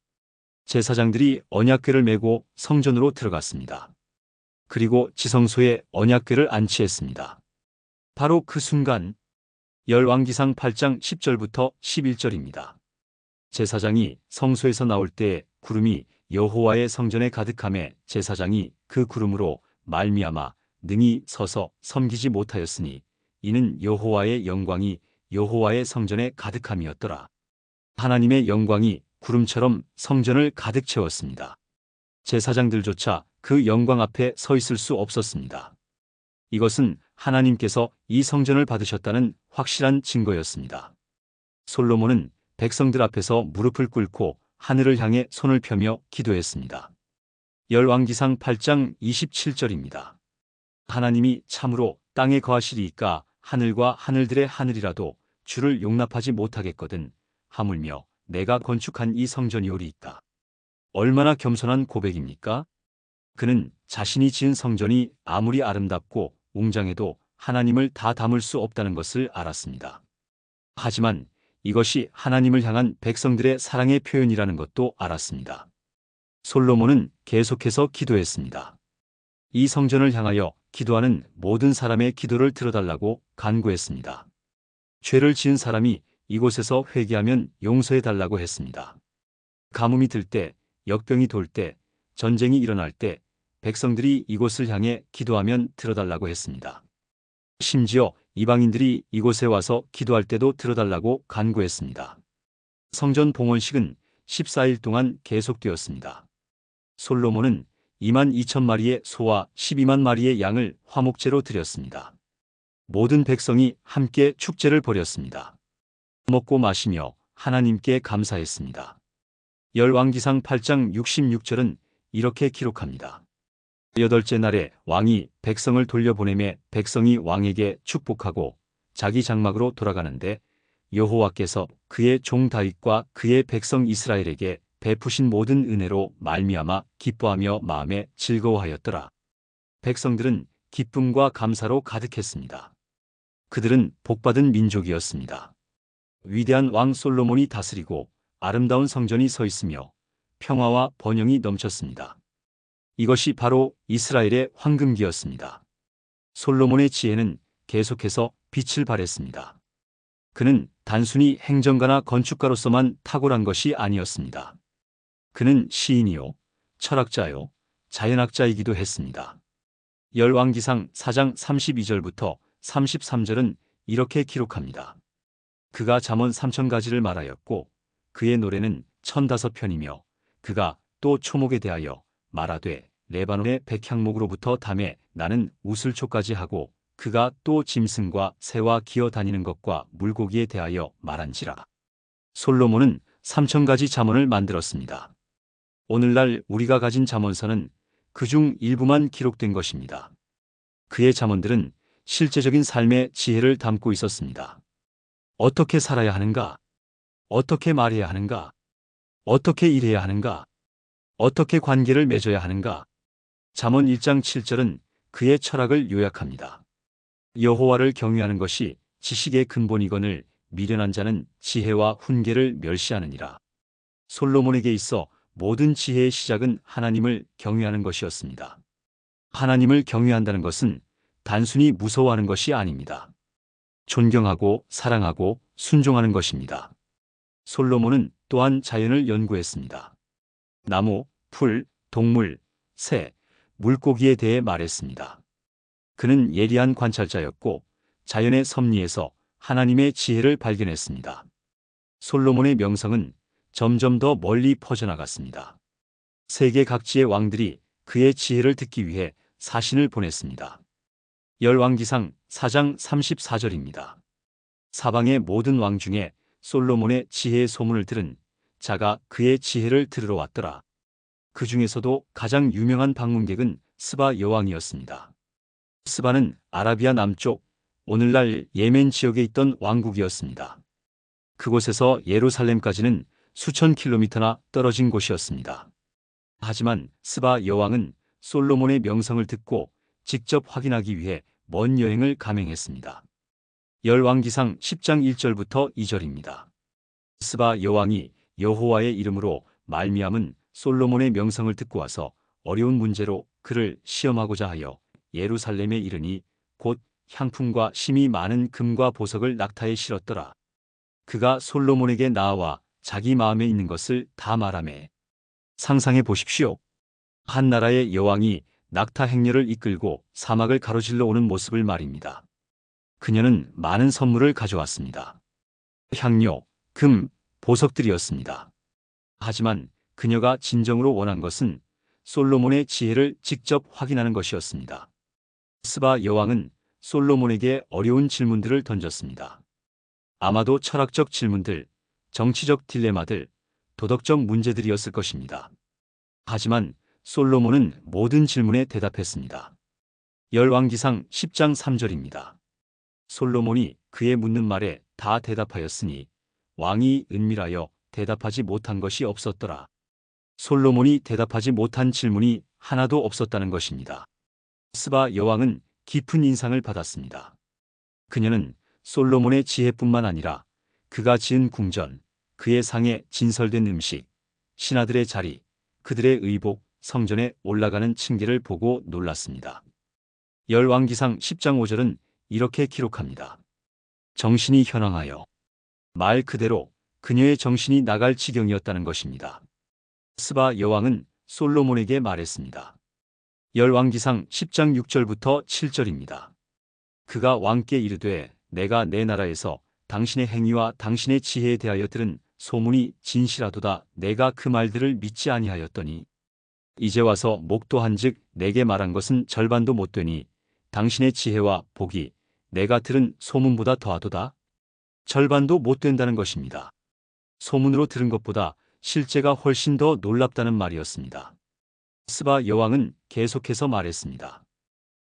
제사장들이 언약궤를 메고 성전으로 들어갔습니다. 그리고 지성소에 언약궤를 안치했습니다. 바로 그 순간 열왕기상 8장 10절부터 11절입니다. 제사장이 성소에서 나올 때 구름이 여호와의 성전에 가득하매 제사장이 그 구름으로 말미암아 능히 서서 섬기지 못하였으니 이는 여호와의 영광이 여호와의 성전에 가득함이었더라. 하나님의 영광이 구름처럼 성전을 가득 채웠습니다. 제사장들조차 그 영광 앞에 서 있을 수 없었습니다. 이것은 하나님께서 이 성전을 받으셨다는 확실한 증거였습니다. 솔로몬은 백성들 앞에서 무릎을 꿇고 하늘을 향해 손을 펴며 기도했습니다. 열왕기상 8장 27절입니다. 하나님이 참으로 땅에 거하시리이까 하늘과 하늘들의 하늘이라도 주를 용납하지 못하겠거든 하물며 내가 건축한 이 성전이오리이까. 얼마나 겸손한 고백입니까? 그는 자신이 지은 성전이 아무리 아름답고 웅장해도 하나님을 다 담을 수 없다는 것을 알았습니다. 하지만 이것이 하나님을 향한 백성들의 사랑의 표현이라는 것도 알았습니다. 솔로몬은 계속해서 기도했습니다. 이 성전을 향하여 기도하는 모든 사람의 기도를 들어달라고 간구했습니다. 죄를 지은 사람이 이곳에서 회개하면 용서해달라고 했습니다. 가뭄이 들 때, 역병이 돌 때, 전쟁이 일어날 때 백성들이 이곳을 향해 기도하면 들어달라고 했습니다. 심지어 이방인들이 이곳에 와서 기도할 때도 들어달라고 간구했습니다. 성전 봉헌식은 14일 동안 계속되었습니다. 솔로몬은 2만 2천 마리의 소와 12만 마리의 양을 화목제로 드렸습니다. 모든 백성이 함께 축제를 벌였습니다. 먹고 마시며 하나님께 감사했습니다. 열왕기상 8장 66절은 이렇게 기록합니다. 8째 날에 왕이 백성을 돌려보내매 백성이 왕에게 축복하고 자기 장막으로 돌아가는데 여호와께서 그의 종 다윗과 그의 백성 이스라엘에게 베푸신 모든 은혜로 말미암아 기뻐하며 마음에 즐거워하였더라. 백성들은 기쁨과 감사로 가득했습니다. 그들은 복받은 민족이었습니다. 위대한 왕 솔로몬이 다스리고 아름다운 성전이 서 있으며 평화와 번영이 넘쳤습니다. 이것이 바로 이스라엘의 황금기였습니다. 솔로몬의 지혜는 계속해서 빛을 발했습니다. 그는 단순히 행정가나 건축가로서만 탁월한 것이 아니었습니다. 그는 시인이요, 철학자요, 자연학자이기도 했습니다. 열왕기상 4장 32절부터 33절은 이렇게 기록합니다. 그가 잠언 3000가지를 말하였고 그의 노래는 1005편이며 그가 또 초목에 대하여 말하되 레바논의 백향목으로부터 담에 나는 우슬초까지 하고 그가 또 짐승과 새와 기어 다니는 것과 물고기에 대하여 말한지라. 솔로몬은 3000가지 잠언을 만들었습니다. 오늘날 우리가 가진 잠언서는 그중 일부만 기록된 것입니다. 그의 잠언들은 실제적인 삶의 지혜를 담고 있었습니다. 어떻게 살아야 하는가? 어떻게 말해야 하는가? 어떻게 일해야 하는가? 어떻게 관계를 맺어야 하는가? 잠언 1장 7절은 그의 철학을 요약합니다. 여호와를 경외하는 것이 지식의 근본이거늘 미련한 자는 지혜와 훈계를 멸시하느니라. 솔로몬에게 있어 모든 지혜의 시작은 하나님을 경외하는 것이었습니다. 하나님을 경외한다는 것은 단순히 무서워하는 것이 아닙니다. 존경하고 사랑하고 순종하는 것입니다. 솔로몬은 또한 자연을 연구했습니다. 나무, 풀, 동물, 새, 물고기에 대해 말했습니다. 그는 예리한 관찰자였고 자연의 섭리에서 하나님의 지혜를 발견했습니다. 솔로몬의 명성은 점점 더 멀리 퍼져나갔습니다. 세계 각지의 왕들이 그의 지혜를 듣기 위해 사신을 보냈습니다. 열왕기상 4장 34절입니다. 사방의 모든 왕 중에 솔로몬의 지혜의 소문을 들은 자가 그의 지혜를 들으러 왔더라. 그 중에서도 가장 유명한 방문객은 스바 여왕이었습니다. 스바는 아라비아 남쪽, 오늘날 예멘 지역에 있던 왕국이었습니다. 그곳에서 예루살렘까지는 수천 킬로미터나 떨어진 곳이었습니다. 하지만 스바 여왕은 솔로몬의 명성을 듣고 직접 확인하기 위해 먼 여행을 감행했습니다. 열왕기상 10장 1절부터 2절입니다. 스바 여왕이 여호와의 이름으로 말미암은 솔로몬의 명성을 듣고 와서 어려운 문제로 그를 시험하고자 하여 예루살렘에 이르니 곧 향품과 심이 많은 금과 보석을 낙타에 실었더라. 그가 솔로몬에게 나아와 자기 마음에 있는 것을 다 말하매. 상상해 보십시오. 한 나라의 여왕이 낙타 행렬을 이끌고 사막을 가로질러 오는 모습을 말입니다. 그녀는 많은 선물을 가져왔습니다. 향료, 금, 보석들이었습니다. 하지만 그녀가 진정으로 원한 것은 솔로몬의 지혜를 직접 확인하는 것이었습니다. 스바 여왕은 솔로몬에게 어려운 질문들을 던졌습니다. 아마도 철학적 질문들, 정치적 딜레마들, 도덕적 문제들이었을 것입니다. 하지만 솔로몬은 모든 질문에 대답했습니다. 열왕기상 10장 3절입니다. 솔로몬이 그의 묻는 말에 다 대답하였으니 왕이 은밀하여 대답하지 못한 것이 없었더라. 솔로몬이 대답하지 못한 질문이 하나도 없었다는 것입니다. 스바 여왕은 깊은 인상을 받았습니다. 그녀는 솔로몬의 지혜뿐만 아니라 그가 지은 궁전, 그의 상에 진설된 음식, 신하들의 자리, 그들의 의복, 성전에 올라가는 층계를 보고 놀랐습니다. 열왕기상 10장 5절은 이렇게 기록합니다. 정신이 현황하여. 말 그대로 그녀의 정신이 나갈 지경이었다는 것입니다. 스바 여왕은 솔로몬에게 말했습니다. 열왕기상 10장 6절부터 7절입니다. 그가 왕께 이르되 내가 내 나라에서 당신의 행위와 당신의 지혜에 대하여 들은 소문이 진실하도다. 내가 그 말들을 믿지 아니하였더니 이제 와서 목도한즉 내게 말한 것은 절반도 못 되니 당신의 지혜와 복이 내가 들은 소문보다 더하도다. 절반도 못 된다는 것입니다. 소문으로 들은 것보다 실제가 훨씬 더 놀랍다는 말이었습니다. 스바 여왕은 계속해서 말했습니다.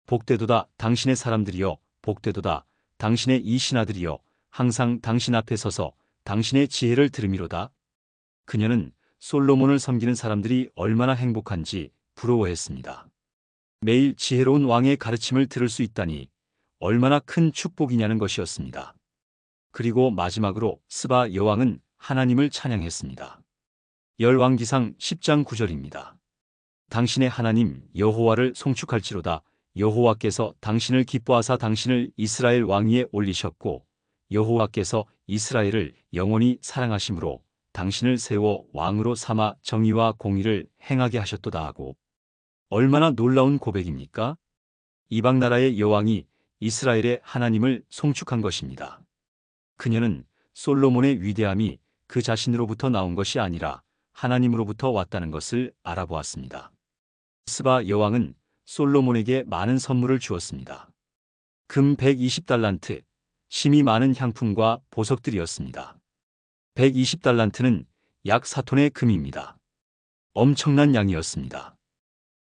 복되도다 당신의 사람들이여, 복되도다 당신의 이 신하들이여, 항상 당신 앞에 서서 당신의 지혜를 들으미로다. 그녀는 솔로몬을 섬기는 사람들이 얼마나 행복한지 부러워했습니다. 매일 지혜로운 왕의 가르침을 들을 수 있다니 얼마나 큰 축복이냐는 것이었습니다. 그리고 마지막으로 스바 여왕은 하나님을 찬양했습니다. 열왕기상 10장 9절입니다. 당신의 하나님 여호와를 송축할지로다. 여호와께서 당신을 기뻐하사 당신을 이스라엘 왕위에 올리셨고 여호와께서 이스라엘을 영원히 사랑하심으로 당신을 세워 왕으로 삼아 정의와 공의를 행하게 하셨도다 하고. 얼마나 놀라운 고백입니까? 이방 나라의 여왕이 이스라엘의 하나님을 송축한 것입니다. 그녀는 솔로몬의 위대함이 그 자신으로부터 나온 것이 아니라 하나님으로부터 왔다는 것을 알아보았습니다. 스바 여왕은 솔로몬에게 많은 선물을 주었습니다. 금 120달란트, 심이 많은 향품과 보석들이었습니다. 120달란트는 약 4톤의 금입니다. 엄청난 양이었습니다.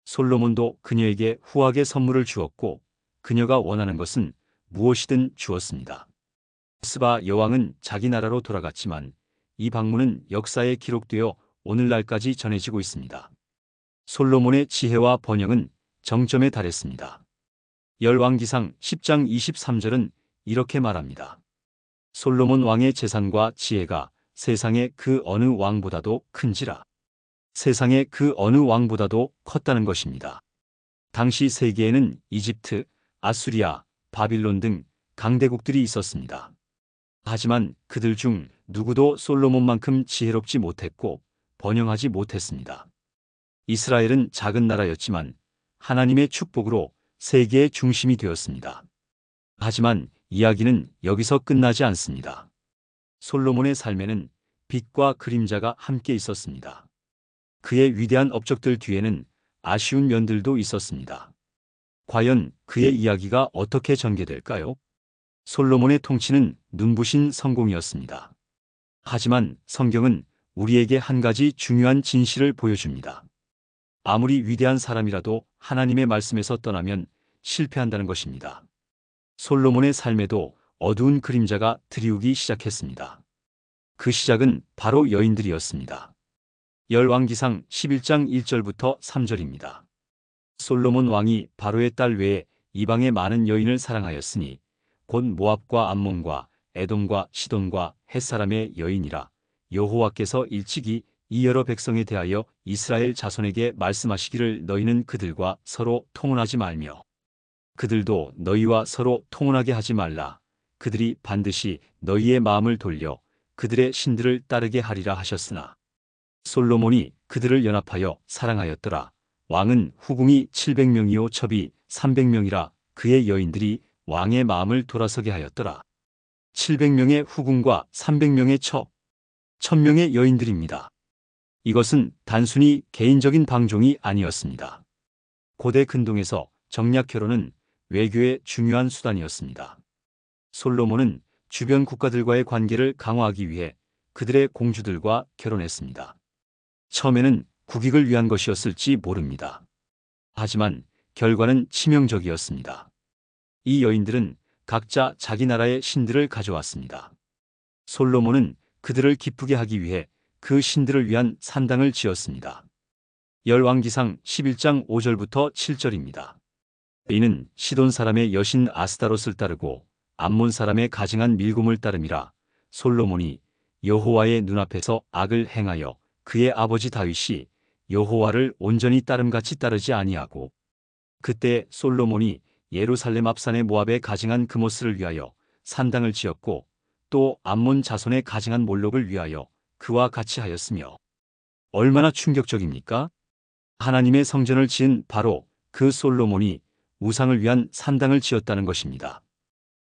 솔로몬도 그녀에게 후하게 선물을 주었고 그녀가 원하는 것은 무엇이든 주었습니다. 스바 여왕은 자기 나라로 돌아갔지만 이 방문은 역사에 기록되어 오늘날까지 전해지고 있습니다. 솔로몬의 지혜와 번영은 정점에 달했습니다. 열왕기상 10장 23절은 이렇게 말합니다. 솔로몬 왕의 재산과 지혜가 세상의 그 어느 왕보다도 큰지라. 세상의 그 어느 왕보다도 컸다는 것입니다. 당시 세계에는 이집트, 아수리아, 바빌론 등 강대국들이 있었습니다. 하지만 그들 중 누구도 솔로몬만큼 지혜롭지 못했고 번영하지 못했습니다. 이스라엘은 작은 나라였지만 하나님의 축복으로 세계의 중심이 되었습니다. 하지만 이야기는 여기서 끝나지 않습니다. 솔로몬의 삶에는 빛과 그림자가 함께 있었습니다. 그의 위대한 업적들 뒤에는 아쉬운 면들도 있었습니다. 과연 그의 이야기가 어떻게 전개될까요? 솔로몬의 통치는 눈부신 성공이었습니다. 하지만 성경은 우리에게 한 가지 중요한 진실을 보여줍니다. 아무리 위대한 사람이라도 하나님의 말씀에서 떠나면 실패한다는 것입니다. 솔로몬의 삶에도 어두운 그림자가 드리우기 시작했습니다. 그 시작은 바로 여인들이었습니다. 열왕기상 11장 1절부터 3절입니다. 솔로몬 왕이 바로의 딸 외에 이방의 많은 여인을 사랑하였으니 곧 모압과 암몬과 에돔과 시돈과 헷사람의 여인이라. 여호와께서 일찍이 이 여러 백성에 대하여 이스라엘 자손에게 말씀하시기를 너희는 그들과 서로 통혼하지 말며 그들도 너희와 서로 통혼하게 하지 말라. 그들이 반드시 너희의 마음을 돌려 그들의 신들을 따르게 하리라 하셨으나 솔로몬이 그들을 연합하여 사랑하였더라. 왕은 후궁이 700명이요 첩이 300명이라. 그의 여인들이 왕의 마음을 돌아서게 하였더라. 700명의 후궁과 300명의 첩, 1000명의 여인들입니다. 이것은 단순히 개인적인 방종이 아니었습니다. 고대 근동에서 정략 결혼은 외교의 중요한 수단이었습니다. 솔로몬은 주변 국가들과의 관계를 강화하기 위해 그들의 공주들과 결혼했습니다. 처음에는 국익을 위한 것이었을지 모릅니다. 하지만 결과는 치명적이었습니다. 이 여인들은 각자 자기 나라의 신들을 가져왔습니다. 솔로몬은 그들을 기쁘게 하기 위해 그 신들을 위한 산당을 지었습니다. 열왕기상 11장 5절부터 7절입니다. 이는 시돈 사람의 여신 아스타롯을 따르고 암몬 사람의 가증한 밀곰을 따름이라. 솔로몬이 여호와의 눈앞에서 악을 행하여 그의 아버지 다윗이 여호와를 온전히 따름같이 따르지 아니하고 그때 솔로몬이 예루살렘 앞산의 모압의 가증한 그모스를 위하여 산당을 지었고 또 암몬 자손의 가증한 몰록을 위하여 그와 같이 하였으며. 얼마나 충격적입니까? 하나님의 성전을 지은 바로 그 솔로몬이 우상을 위한 산당을 지었다는 것입니다.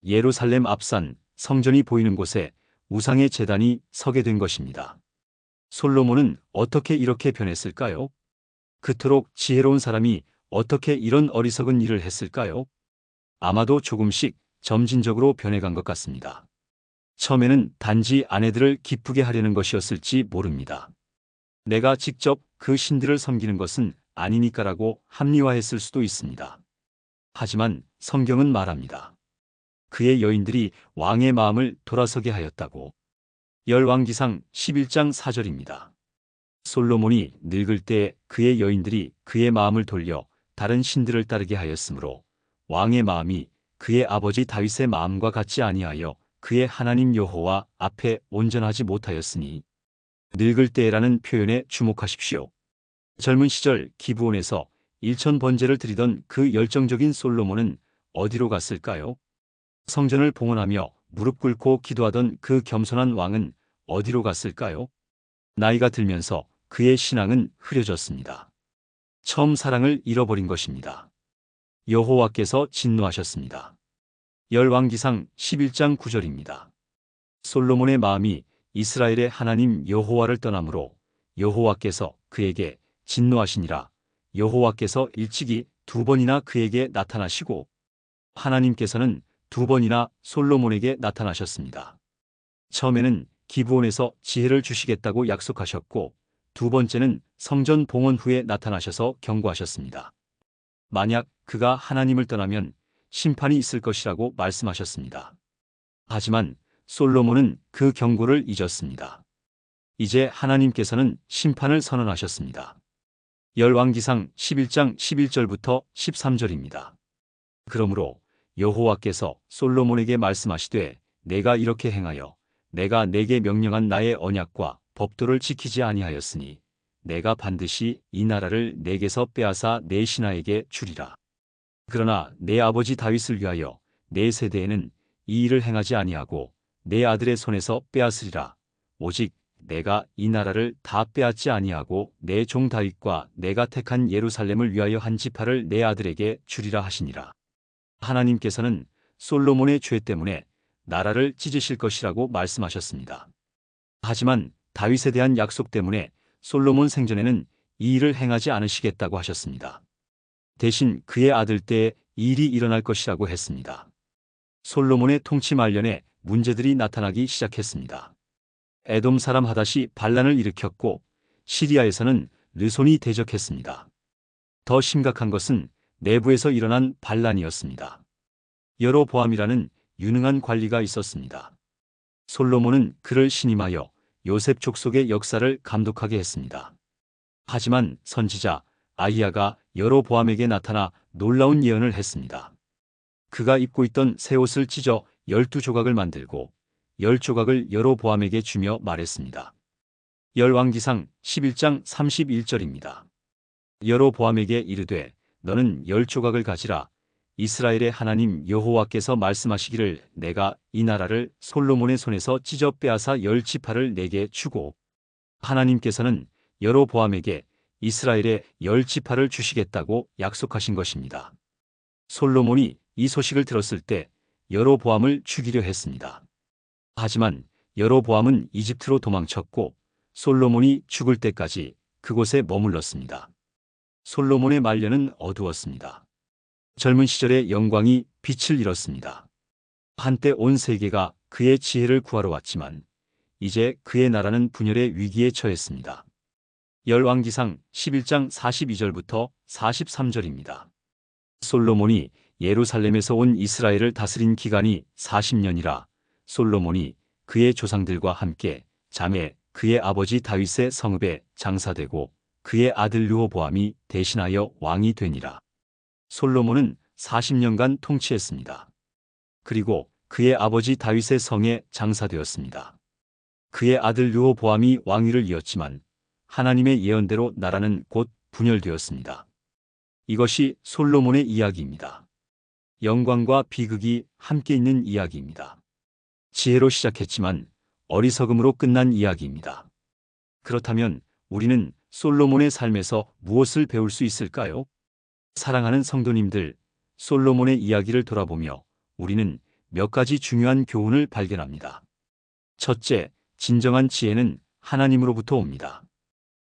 예루살렘 앞산 성전이 보이는 곳에 우상의 제단이 서게 된 것입니다. 솔로몬은 어떻게 이렇게 변했을까요? 그토록 지혜로운 사람이 어떻게 이런 어리석은 일을 했을까요? 아마도 조금씩 점진적으로 변해간 것 같습니다. 처음에는 단지 아내들을 기쁘게 하려는 것이었을지 모릅니다. 내가 직접 그 신들을 섬기는 것은 아니니까라고 합리화했을 수도 있습니다. 하지만 성경은 말합니다. 그의 여인들이 왕의 마음을 돌아서게 하였다고. 열왕기상 11장 4절입니다. 솔로몬이 늙을 때 그의 여인들이 그의 마음을 돌려 다른 신들을 따르게 하였으므로 왕의 마음이 그의 아버지 다윗의 마음과 같지 아니하여 그의 하나님 여호와 앞에 온전하지 못하였으니. 늙을 때라는 표현에 주목하십시오. 젊은 시절 기브온에서 일천 번제를 드리던 그 열정적인 솔로몬은 어디로 갔을까요? 성전을 봉헌하며 무릎 꿇고 기도하던 그 겸손한 왕은 어디로 갔을까요? 나이가 들면서 그의 신앙은 흐려졌습니다. 처음 사랑을 잃어버린 것입니다. 여호와께서 진노하셨습니다. 열왕기상 11장 9절입니다. 솔로몬의 마음이 이스라엘의 하나님 여호와를 떠나므로 여호와께서 그에게 진노하시니라. 여호와께서 일찍이 2번이나 그에게 나타나시고 하나님께서는 2번이나 솔로몬에게 나타나셨습니다. 처음에는 기브온에서 지혜를 주시겠다고 약속하셨고 2번째는 성전 봉헌 후에 나타나셔서 경고하셨습니다. 만약 그가 하나님을 떠나면 심판이 있을 것이라고 말씀하셨습니다. 하지만 솔로몬은 그 경고를 잊었습니다. 이제 하나님께서는 심판을 선언하셨습니다. 열왕기상 11장 11절부터 13절입니다. 그러므로 여호와께서 솔로몬에게 말씀하시되 내가 이렇게 행하여 내가 내게 명령한 나의 언약과 법도를 지키지 아니하였으니 내가 반드시 이 나라를 내게서 빼앗아 내 신하에게 주리라. 그러나 내 아버지 다윗을 위하여 내 세대에는 이 일을 행하지 아니하고 내 아들의 손에서 빼앗으리라. 오직 내가 이 나라를 다 빼앗지 아니하고 내 종 다윗과 내가 택한 예루살렘을 위하여 한 지파를 내 아들에게 주리라 하시니라. 하나님께서는 솔로몬의 죄 때문에 나라를 찢으실 것이라고 말씀하셨습니다. 하지만 다윗에 대한 약속 때문에 솔로몬 생전에는 이 일을 행하지 않으시겠다고 하셨습니다. 대신 그의 아들 때에 이 일이 일어날 것이라고 했습니다. 솔로몬의 통치 말년에 문제들이 나타나기 시작했습니다. 에돔 사람 하닷이 반란을 일으켰고 시리아에서는 르손이 대적했습니다. 더 심각한 것은 내부에서 일어난 반란이었습니다. 여로보암이라는 유능한 관리가 있었습니다. 솔로몬은 그를 신임하여 요셉 족속의 역사를 감독하게 했습니다. 하지만 선지자 아히야가 여로보암에게 나타나 놀라운 예언을 했습니다. 그가 입고 있던 새 옷을 찢어 12조각을 만들고 10조각을 여로보암에게 주며 말했습니다. 열왕기상 11장 31절입니다. 여로보암에게 이르되 너는 10조각을 가지라. 이스라엘의 하나님 여호와께서 말씀하시기를 내가 이 나라를 솔로몬의 손에서 찢어 빼앗아 10지파를 내게 주고 하나님께서는 여로보암에게 이스라엘의 10지파를 주시겠다고 약속하신 것입니다. 솔로몬이 이 소식을 들었을 때 여로보암을 죽이려 했습니다. 하지만 여로보암은 이집트로 도망쳤고 솔로몬이 죽을 때까지 그곳에 머물렀습니다. 솔로몬의 말년은 어두웠습니다. 젊은 시절의 영광이 빛을 잃었습니다. 한때 온 세계가 그의 지혜를 구하러 왔지만 이제 그의 나라는 분열의 위기에 처했습니다. 열왕기상 11장 42절부터 43절입니다. 솔로몬이 예루살렘에서 온 이스라엘을 다스린 기간이 40년이라 솔로몬이 그의 조상들과 함께 잠에 그의 아버지 다윗의 성읍에 장사되고 그의 아들 르호보암이 대신하여 왕이 되니라. 솔로몬은 40년간 통치했습니다. 그리고 그의 아버지 다윗의 성에 장사되었습니다. 그의 아들 르호보암이 왕위를 이었지만 하나님의 예언대로 나라는 곧 분열되었습니다. 이것이 솔로몬의 이야기입니다. 영광과 비극이 함께 있는 이야기입니다. 지혜로 시작했지만 어리석음으로 끝난 이야기입니다. 그렇다면 우리는 솔로몬의 삶에서 무엇을 배울 수 있을까요? 사랑하는 성도님들, 솔로몬의 이야기를 돌아보며 우리는 몇 가지 중요한 교훈을 발견합니다. 첫째, 진정한 지혜는 하나님으로부터 옵니다.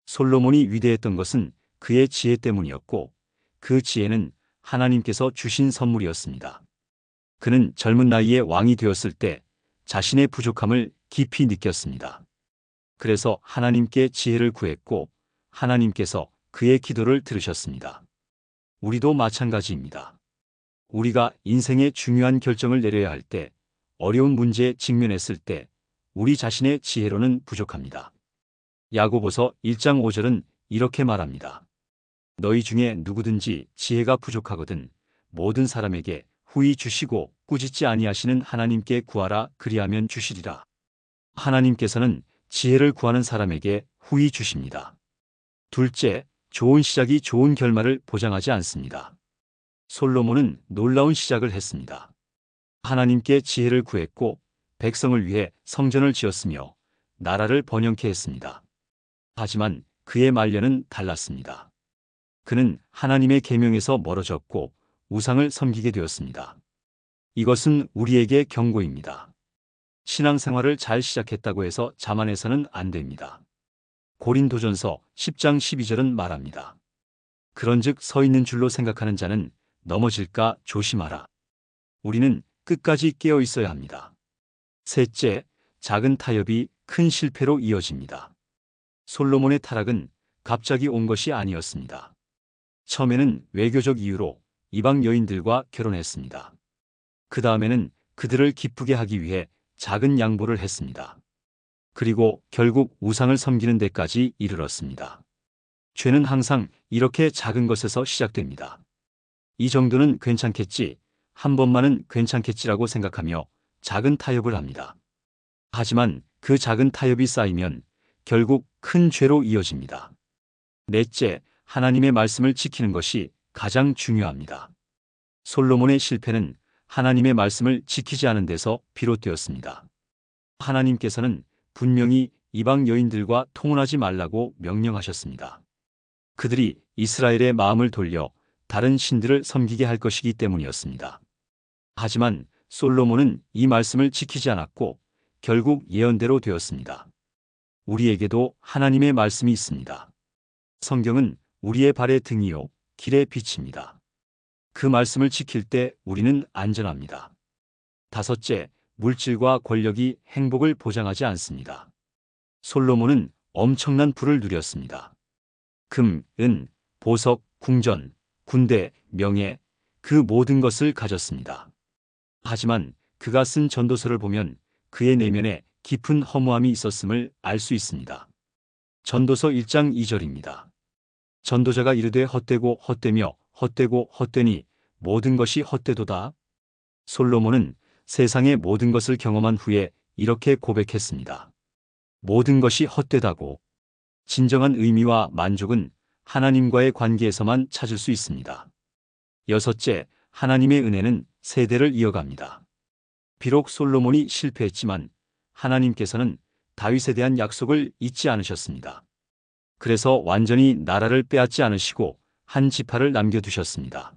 솔로몬이 위대했던 것은 그의 지혜 때문이었고 그 지혜는 하나님께서 주신 선물이었습니다. 그는 젊은 나이에 왕이 되었을 때 자신의 부족함을 깊이 느꼈습니다. 그래서 하나님께 지혜를 구했고 하나님께서 그의 기도를 들으셨습니다. 우리도 마찬가지입니다. 우리가 인생의 중요한 결정을 내려야 할 때, 어려운 문제에 직면했을 때 우리 자신의 지혜로는 부족합니다. 야고보서 1장 5절은 이렇게 말합니다. 너희 중에 누구든지 지혜가 부족하거든 모든 사람에게 후히 주시고 꾸짖지 아니하시는 하나님께 구하라 그리하면 주시리라. 하나님께서는 지혜를 구하는 사람에게 후히 주십니다. 둘째, 좋은 시작이 좋은 결말을 보장하지 않습니다. 솔로몬은 놀라운 시작을 했습니다. 하나님께 지혜를 구했고 백성을 위해 성전을 지었으며 나라를 번영케 했습니다. 하지만 그의 말년은 달랐습니다. 그는 하나님의 계명에서 멀어졌고 우상을 섬기게 되었습니다. 이것은 우리에게 경고입니다. 신앙생활을 잘 시작했다고 해서 자만해서는 안 됩니다. 고린도전서 10장 12절은 말합니다. 그런즉 서 있는 줄로 생각하는 자는 넘어질까 조심하라. 우리는 끝까지 깨어 있어야 합니다. 셋째, 작은 타협이 큰 실패로 이어집니다. 솔로몬의 타락은 갑자기 온 것이 아니었습니다. 처음에는 외교적 이유로 이방 여인들과 결혼했습니다. 그 다음에는 그들을 기쁘게 하기 위해 작은 양보를 했습니다. 그리고 결국 우상을 섬기는 데까지 이르렀습니다. 죄는 항상 이렇게 작은 것에서 시작됩니다. 이 정도는 괜찮겠지, 한 번만은 괜찮겠지라고 생각하며 작은 타협을 합니다. 하지만 그 작은 타협이 쌓이면 결국 큰 죄로 이어집니다. 넷째, 하나님의 말씀을 지키는 것이 가장 중요합니다. 솔로몬의 실패는 하나님의 말씀을 지키지 않은 데서 비롯되었습니다. 하나님께서는 분명히 이방 여인들과 통혼하지 말라고 명령하셨습니다. 그들이 이스라엘의 마음을 돌려 다른 신들을 섬기게 할 것이기 때문이었습니다. 하지만 솔로몬은 이 말씀을 지키지 않았고 결국 예언대로 되었습니다. 우리에게도 하나님의 말씀이 있습니다. 성경은 우리의 발의 등이요 길의 빛입니다. 그 말씀을 지킬 때 우리는 안전합니다. 다섯째, 물질과 권력이 행복을 보장하지 않습니다. 솔로몬은 엄청난 부를 누렸습니다. 금, 은, 보석, 궁전, 군대, 명예, 그 모든 것을 가졌습니다. 하지만 그가 쓴 전도서를 보면 그의 내면에 깊은 허무함이 있었음을 알 수 있습니다. 전도서 1장 2절입니다. 전도자가 이르되 헛되고 헛되며 헛되고 헛되니 모든 것이 헛되도다. 솔로몬은 세상의 모든 것을 경험한 후에 이렇게 고백했습니다. 모든 것이 헛되다고. 진정한 의미와 만족은 하나님과의 관계에서만 찾을 수 있습니다. 여섯째, 하나님의 은혜는 세대를 이어갑니다. 비록 솔로몬이 실패했지만 하나님께서는 다윗에 대한 약속을 잊지 않으셨습니다. 그래서 완전히 나라를 빼앗지 않으시고 한 지파를 남겨두셨습니다.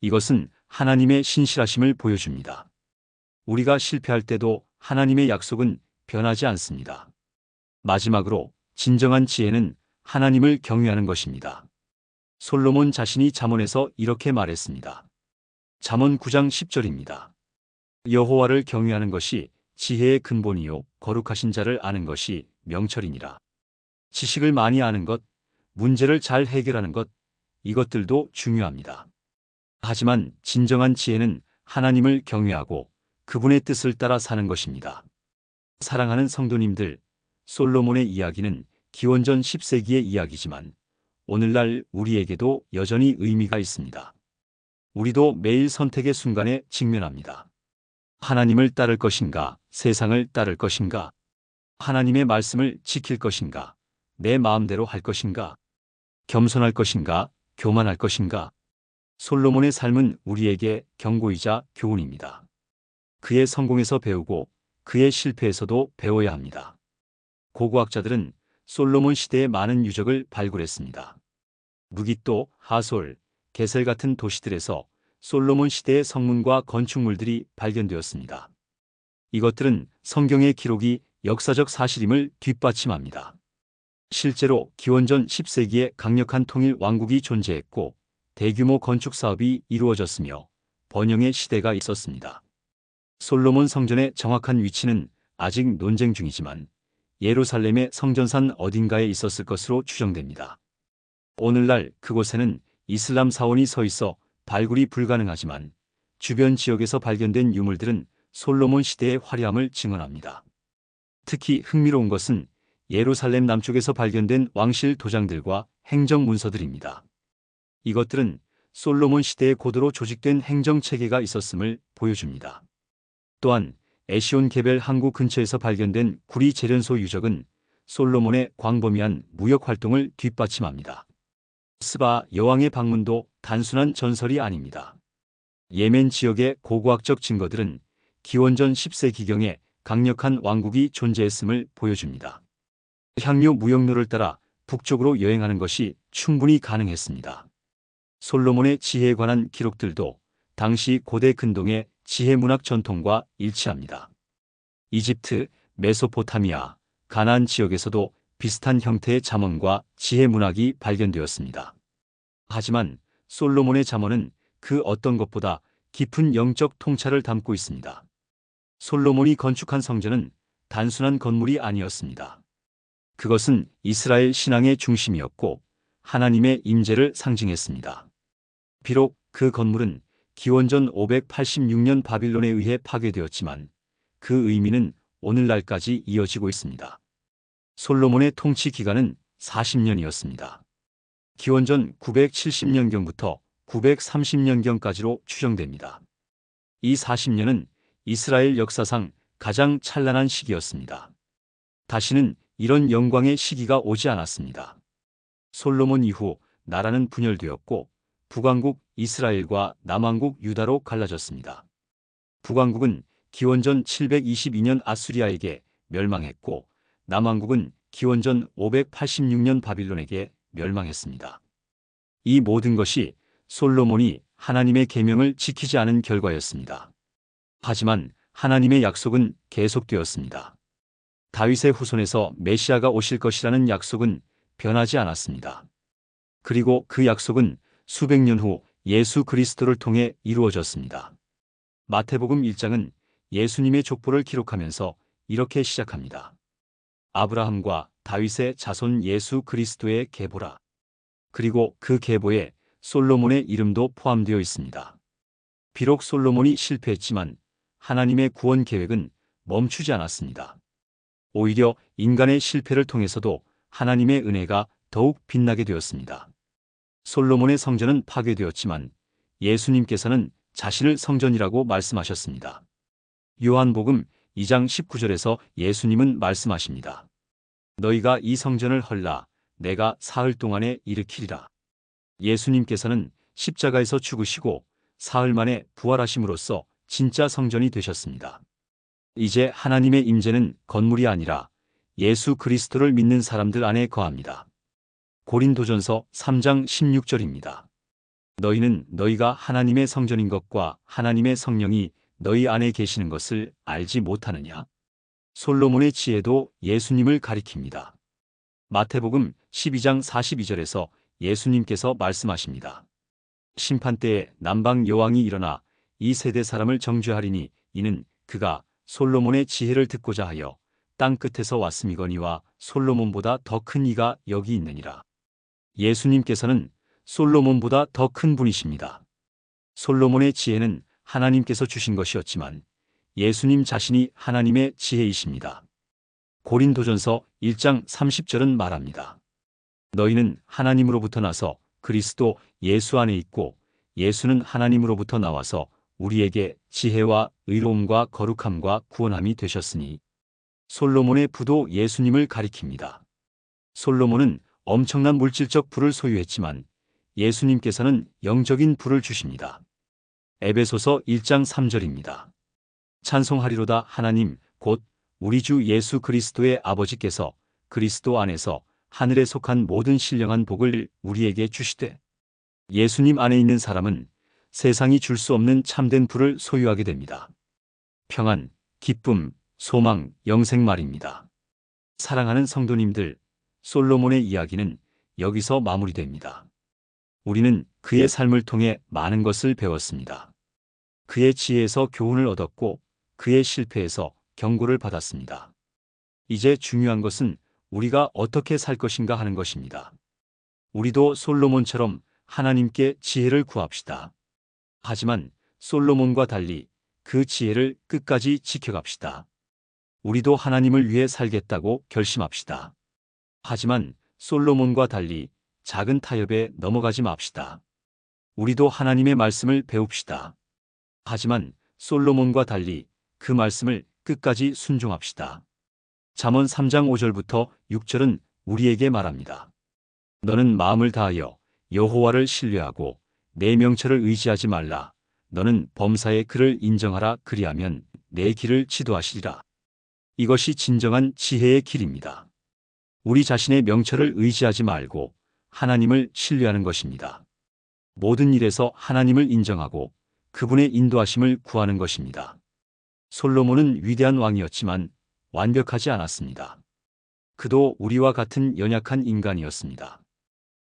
이것은 하나님의 신실하심을 보여줍니다. 우리가 실패할 때도 하나님의 약속은 변하지 않습니다. 마지막으로 진정한 지혜는 하나님을 경외하는 것입니다. 솔로몬 자신이 잠언에서 이렇게 말했습니다. 잠언 9장 10절입니다. 여호와를 경외하는 것이 지혜의 근본이요 거룩하신 자를 아는 것이 명철이니라. 지식을 많이 아는 것, 문제를 잘 해결하는 것, 이것들도 중요합니다. 하지만 진정한 지혜는 하나님을 경외하고 그분의 뜻을 따라 사는 것입니다. 사랑하는 성도님들, 솔로몬의 이야기는 기원전 10세기의 이야기지만 오늘날 우리에게도 여전히 의미가 있습니다. 우리도 매일 선택의 순간에 직면합니다. 하나님을 따를 것인가, 세상을 따를 것인가, 하나님의 말씀을 지킬 것인가, 내 마음대로 할 것인가, 겸손할 것인가, 교만할 것인가. 솔로몬의 삶은 우리에게 경고이자 교훈입니다. 그의 성공에서 배우고 그의 실패에서도 배워야 합니다. 고고학자들은 솔로몬 시대의 많은 유적을 발굴했습니다. 무깃도, 하솔, 게셀 같은 도시들에서 솔로몬 시대의 성문과 건축물들이 발견되었습니다. 이것들은 성경의 기록이 역사적 사실임을 뒷받침합니다. 실제로 기원전 10세기에 강력한 통일 왕국이 존재했고 대규모 건축 사업이 이루어졌으며 번영의 시대가 있었습니다. 솔로몬 성전의 정확한 위치는 아직 논쟁 중이지만 예루살렘의 성전산 어딘가에 있었을 것으로 추정됩니다. 오늘날 그곳에는 이슬람 사원이 서 있어 발굴이 불가능하지만 주변 지역에서 발견된 유물들은 솔로몬 시대의 화려함을 증언합니다. 특히 흥미로운 것은 예루살렘 남쪽에서 발견된 왕실 도장들과 행정 문서들입니다. 이것들은 솔로몬 시대에 고도로 조직된 행정 체계가 있었음을 보여줍니다. 또한 에시온 게벨 항구 근처에서 발견된 구리 재련소 유적은 솔로몬의 광범위한 무역 활동을 뒷받침합니다. 스바 여왕의 방문도 단순한 전설이 아닙니다. 예멘 지역의 고고학적 증거들은 기원전 10세기경에 강력한 왕국이 존재했음을 보여줍니다. 향료 무역로를 따라 북쪽으로 여행하는 것이 충분히 가능했습니다. 솔로몬의 지혜에 관한 기록들도 당시 고대 근동의 지혜 문학 전통과 일치합니다. 이집트, 메소포타미아, 가나안 지역에서도 비슷한 형태의 잠언과 지혜 문학이 발견되었습니다. 하지만 솔로몬의 잠언은 그 어떤 것보다 깊은 영적 통찰을 담고 있습니다. 솔로몬이 건축한 성전은 단순한 건물이 아니었습니다. 그것은 이스라엘 신앙의 중심이었고 하나님의 임재를 상징했습니다. 비록 그 건물은 기원전 586년 바빌론에 의해 파괴되었지만 그 의미는 오늘날까지 이어지고 있습니다. 솔로몬의 통치 기간은 40년이었습니다. 기원전 970년경부터 930년경까지로 추정됩니다. 이 40년은 이스라엘 역사상 가장 찬란한 시기였습니다. 다시는 이런 영광의 시기가 오지 않았습니다. 솔로몬 이후 나라는 분열되었고 북왕국 이스라엘과 남왕국 유다로 갈라졌습니다. 북왕국은 기원전 722년 아수리아에게 멸망했고 남왕국은 기원전 586년 바빌론에게 멸망했습니다. 이 모든 것이 솔로몬이 하나님의 계명을 지키지 않은 결과였습니다. 하지만 하나님의 약속은 계속되었습니다. 다윗의 후손에서 메시아가 오실 것이라는 약속은 변하지 않았습니다. 그리고 그 약속은 수백 년 후 예수 그리스도를 통해 이루어졌습니다. 마태복음 1장은 예수님의 족보를 기록하면서 이렇게 시작합니다. 아브라함과 다윗의 자손 예수 그리스도의 계보라. 그리고 그 계보에 솔로몬의 이름도 포함되어 있습니다. 비록 솔로몬이 실패했지만 하나님의 구원 계획은 멈추지 않았습니다. 오히려 인간의 실패를 통해서도 하나님의 은혜가 더욱 빛나게 되었습니다. 솔로몬의 성전은 파괴되었지만 예수님께서는 자신을 성전이라고 말씀하셨습니다. 요한복음 2장 19절에서 예수님은 말씀하십니다. 너희가 이 성전을 헐라 내가 사흘 동안에 일으키리라. 예수님께서는 십자가에서 죽으시고 사흘 만에 부활하심으로써 진짜 성전이 되셨습니다. 이제 하나님의 임재는 건물이 아니라 예수 그리스도를 믿는 사람들 안에 거합니다. 고린도전서 3장 16절입니다. 너희는 너희가 하나님의 성전인 것과 하나님의 성령이 너희 안에 계시는 것을 알지 못하느냐? 솔로몬의 지혜도 예수님을 가리킵니다. 마태복음 12장 42절에서 예수님께서 말씀하십니다. 심판때에 남방 여왕이 일어나 이 세대 사람을 정죄하리니 이는 그가 솔로몬의 지혜를 듣고자 하여 땅 끝에서 왔음이거니와 솔로몬보다 더 큰 이가 여기 있느니라. 예수님께서는 솔로몬보다 더 큰 분이십니다. 솔로몬의 지혜는 하나님께서 주신 것이었지만 예수님 자신이 하나님의 지혜이십니다. 고린도전서 1장 30절은 말합니다. 너희는 하나님으로부터 나서 그리스도 예수 안에 있고 예수는 하나님으로부터 나와서 우리에게 지혜와 의로움과 거룩함과 구원함이 되셨으니 솔로몬의 부도 예수님을 가리킵니다. 솔로몬은 엄청난 물질적 부를 소유했지만 예수님께서는 영적인 부를 주십니다. 에베소서 1장 3절입니다. 찬송하리로다 하나님 곧 우리 주 예수 그리스도의 아버지께서 그리스도 안에서 하늘에 속한 모든 신령한 복을 우리에게 주시되 예수님 안에 있는 사람은 세상이 줄 수 없는 참된 부를 소유하게 됩니다. 평안, 기쁨, 소망, 영생 말입니다. 사랑하는 성도님들, 솔로몬의 이야기는 여기서 마무리됩니다. 우리는 그의 삶을 통해 많은 것을 배웠습니다. 그의 지혜에서 교훈을 얻었고 그의 실패에서 경고를 받았습니다. 이제 중요한 것은 우리가 어떻게 살 것인가 하는 것입니다. 우리도 솔로몬처럼 하나님께 지혜를 구합시다. 하지만 솔로몬과 달리 그 지혜를 끝까지 지켜갑시다. 우리도 하나님을 위해 살겠다고 결심합시다. 하지만 솔로몬과 달리 작은 타협에 넘어가지 맙시다. 우리도 하나님의 말씀을 배웁시다. 하지만 솔로몬과 달리 그 말씀을 끝까지 순종합시다. 잠언 3장 5절부터 6절은 우리에게 말합니다. 너는 마음을 다하여 여호와를 신뢰하고 내 명철을 의지하지 말라. 너는 범사의 그를 인정하라. 그리하면 내 길을 지도하시리라. 이것이 진정한 지혜의 길입니다. 우리 자신의 명철을 의지하지 말고 하나님을 신뢰하는 것입니다. 모든 일에서 하나님을 인정하고 그분의 인도하심을 구하는 것입니다. 솔로몬은 위대한 왕이었지만 완벽하지 않았습니다. 그도 우리와 같은 연약한 인간이었습니다.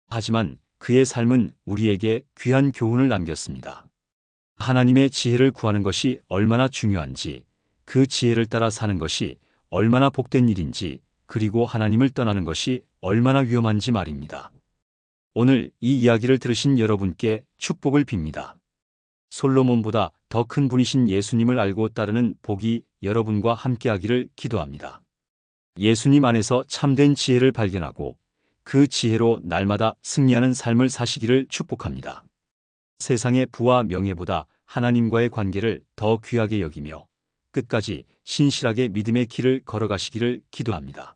하지만 그의 삶은 우리에게 귀한 교훈을 남겼습니다. 하나님의 지혜를 구하는 것이 얼마나 중요한지, 그 지혜를 따라 사는 것이 얼마나 복된 일인지, 그리고 하나님을 떠나는 것이 얼마나 위험한지 말입니다. 오늘 이 이야기를 들으신 여러분께 축복을 빕니다. 솔로몬보다 더 큰 분이신 예수님을 알고 따르는 복이 여러분과 함께하기를 기도합니다. 예수님 안에서 참된 지혜를 발견하고 그 지혜로 날마다 승리하는 삶을 사시기를 축복합니다. 세상의 부와 명예보다 하나님과의 관계를 더 귀하게 여기며 끝까지 신실하게 믿음의 길을 걸어가시기를 기도합니다.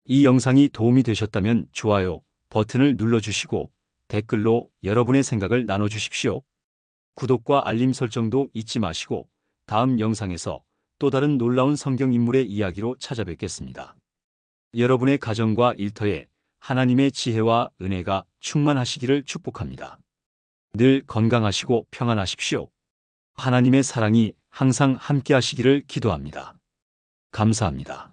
이 영상이 도움이 되셨다면 좋아요 버튼을 눌러주시고 댓글로 여러분의 생각을 나눠주십시오. 구독과 알림 설정도 잊지 마시고 다음 영상에서 또 다른 놀라운 성경 인물의 이야기로 찾아뵙겠습니다. 여러분의 가정과 일터에 하나님의 지혜와 은혜가 충만하시기를 축복합니다. 늘 건강하시고 평안하십시오. 하나님의 사랑이 항상 함께하시기를 기도합니다. 감사합니다.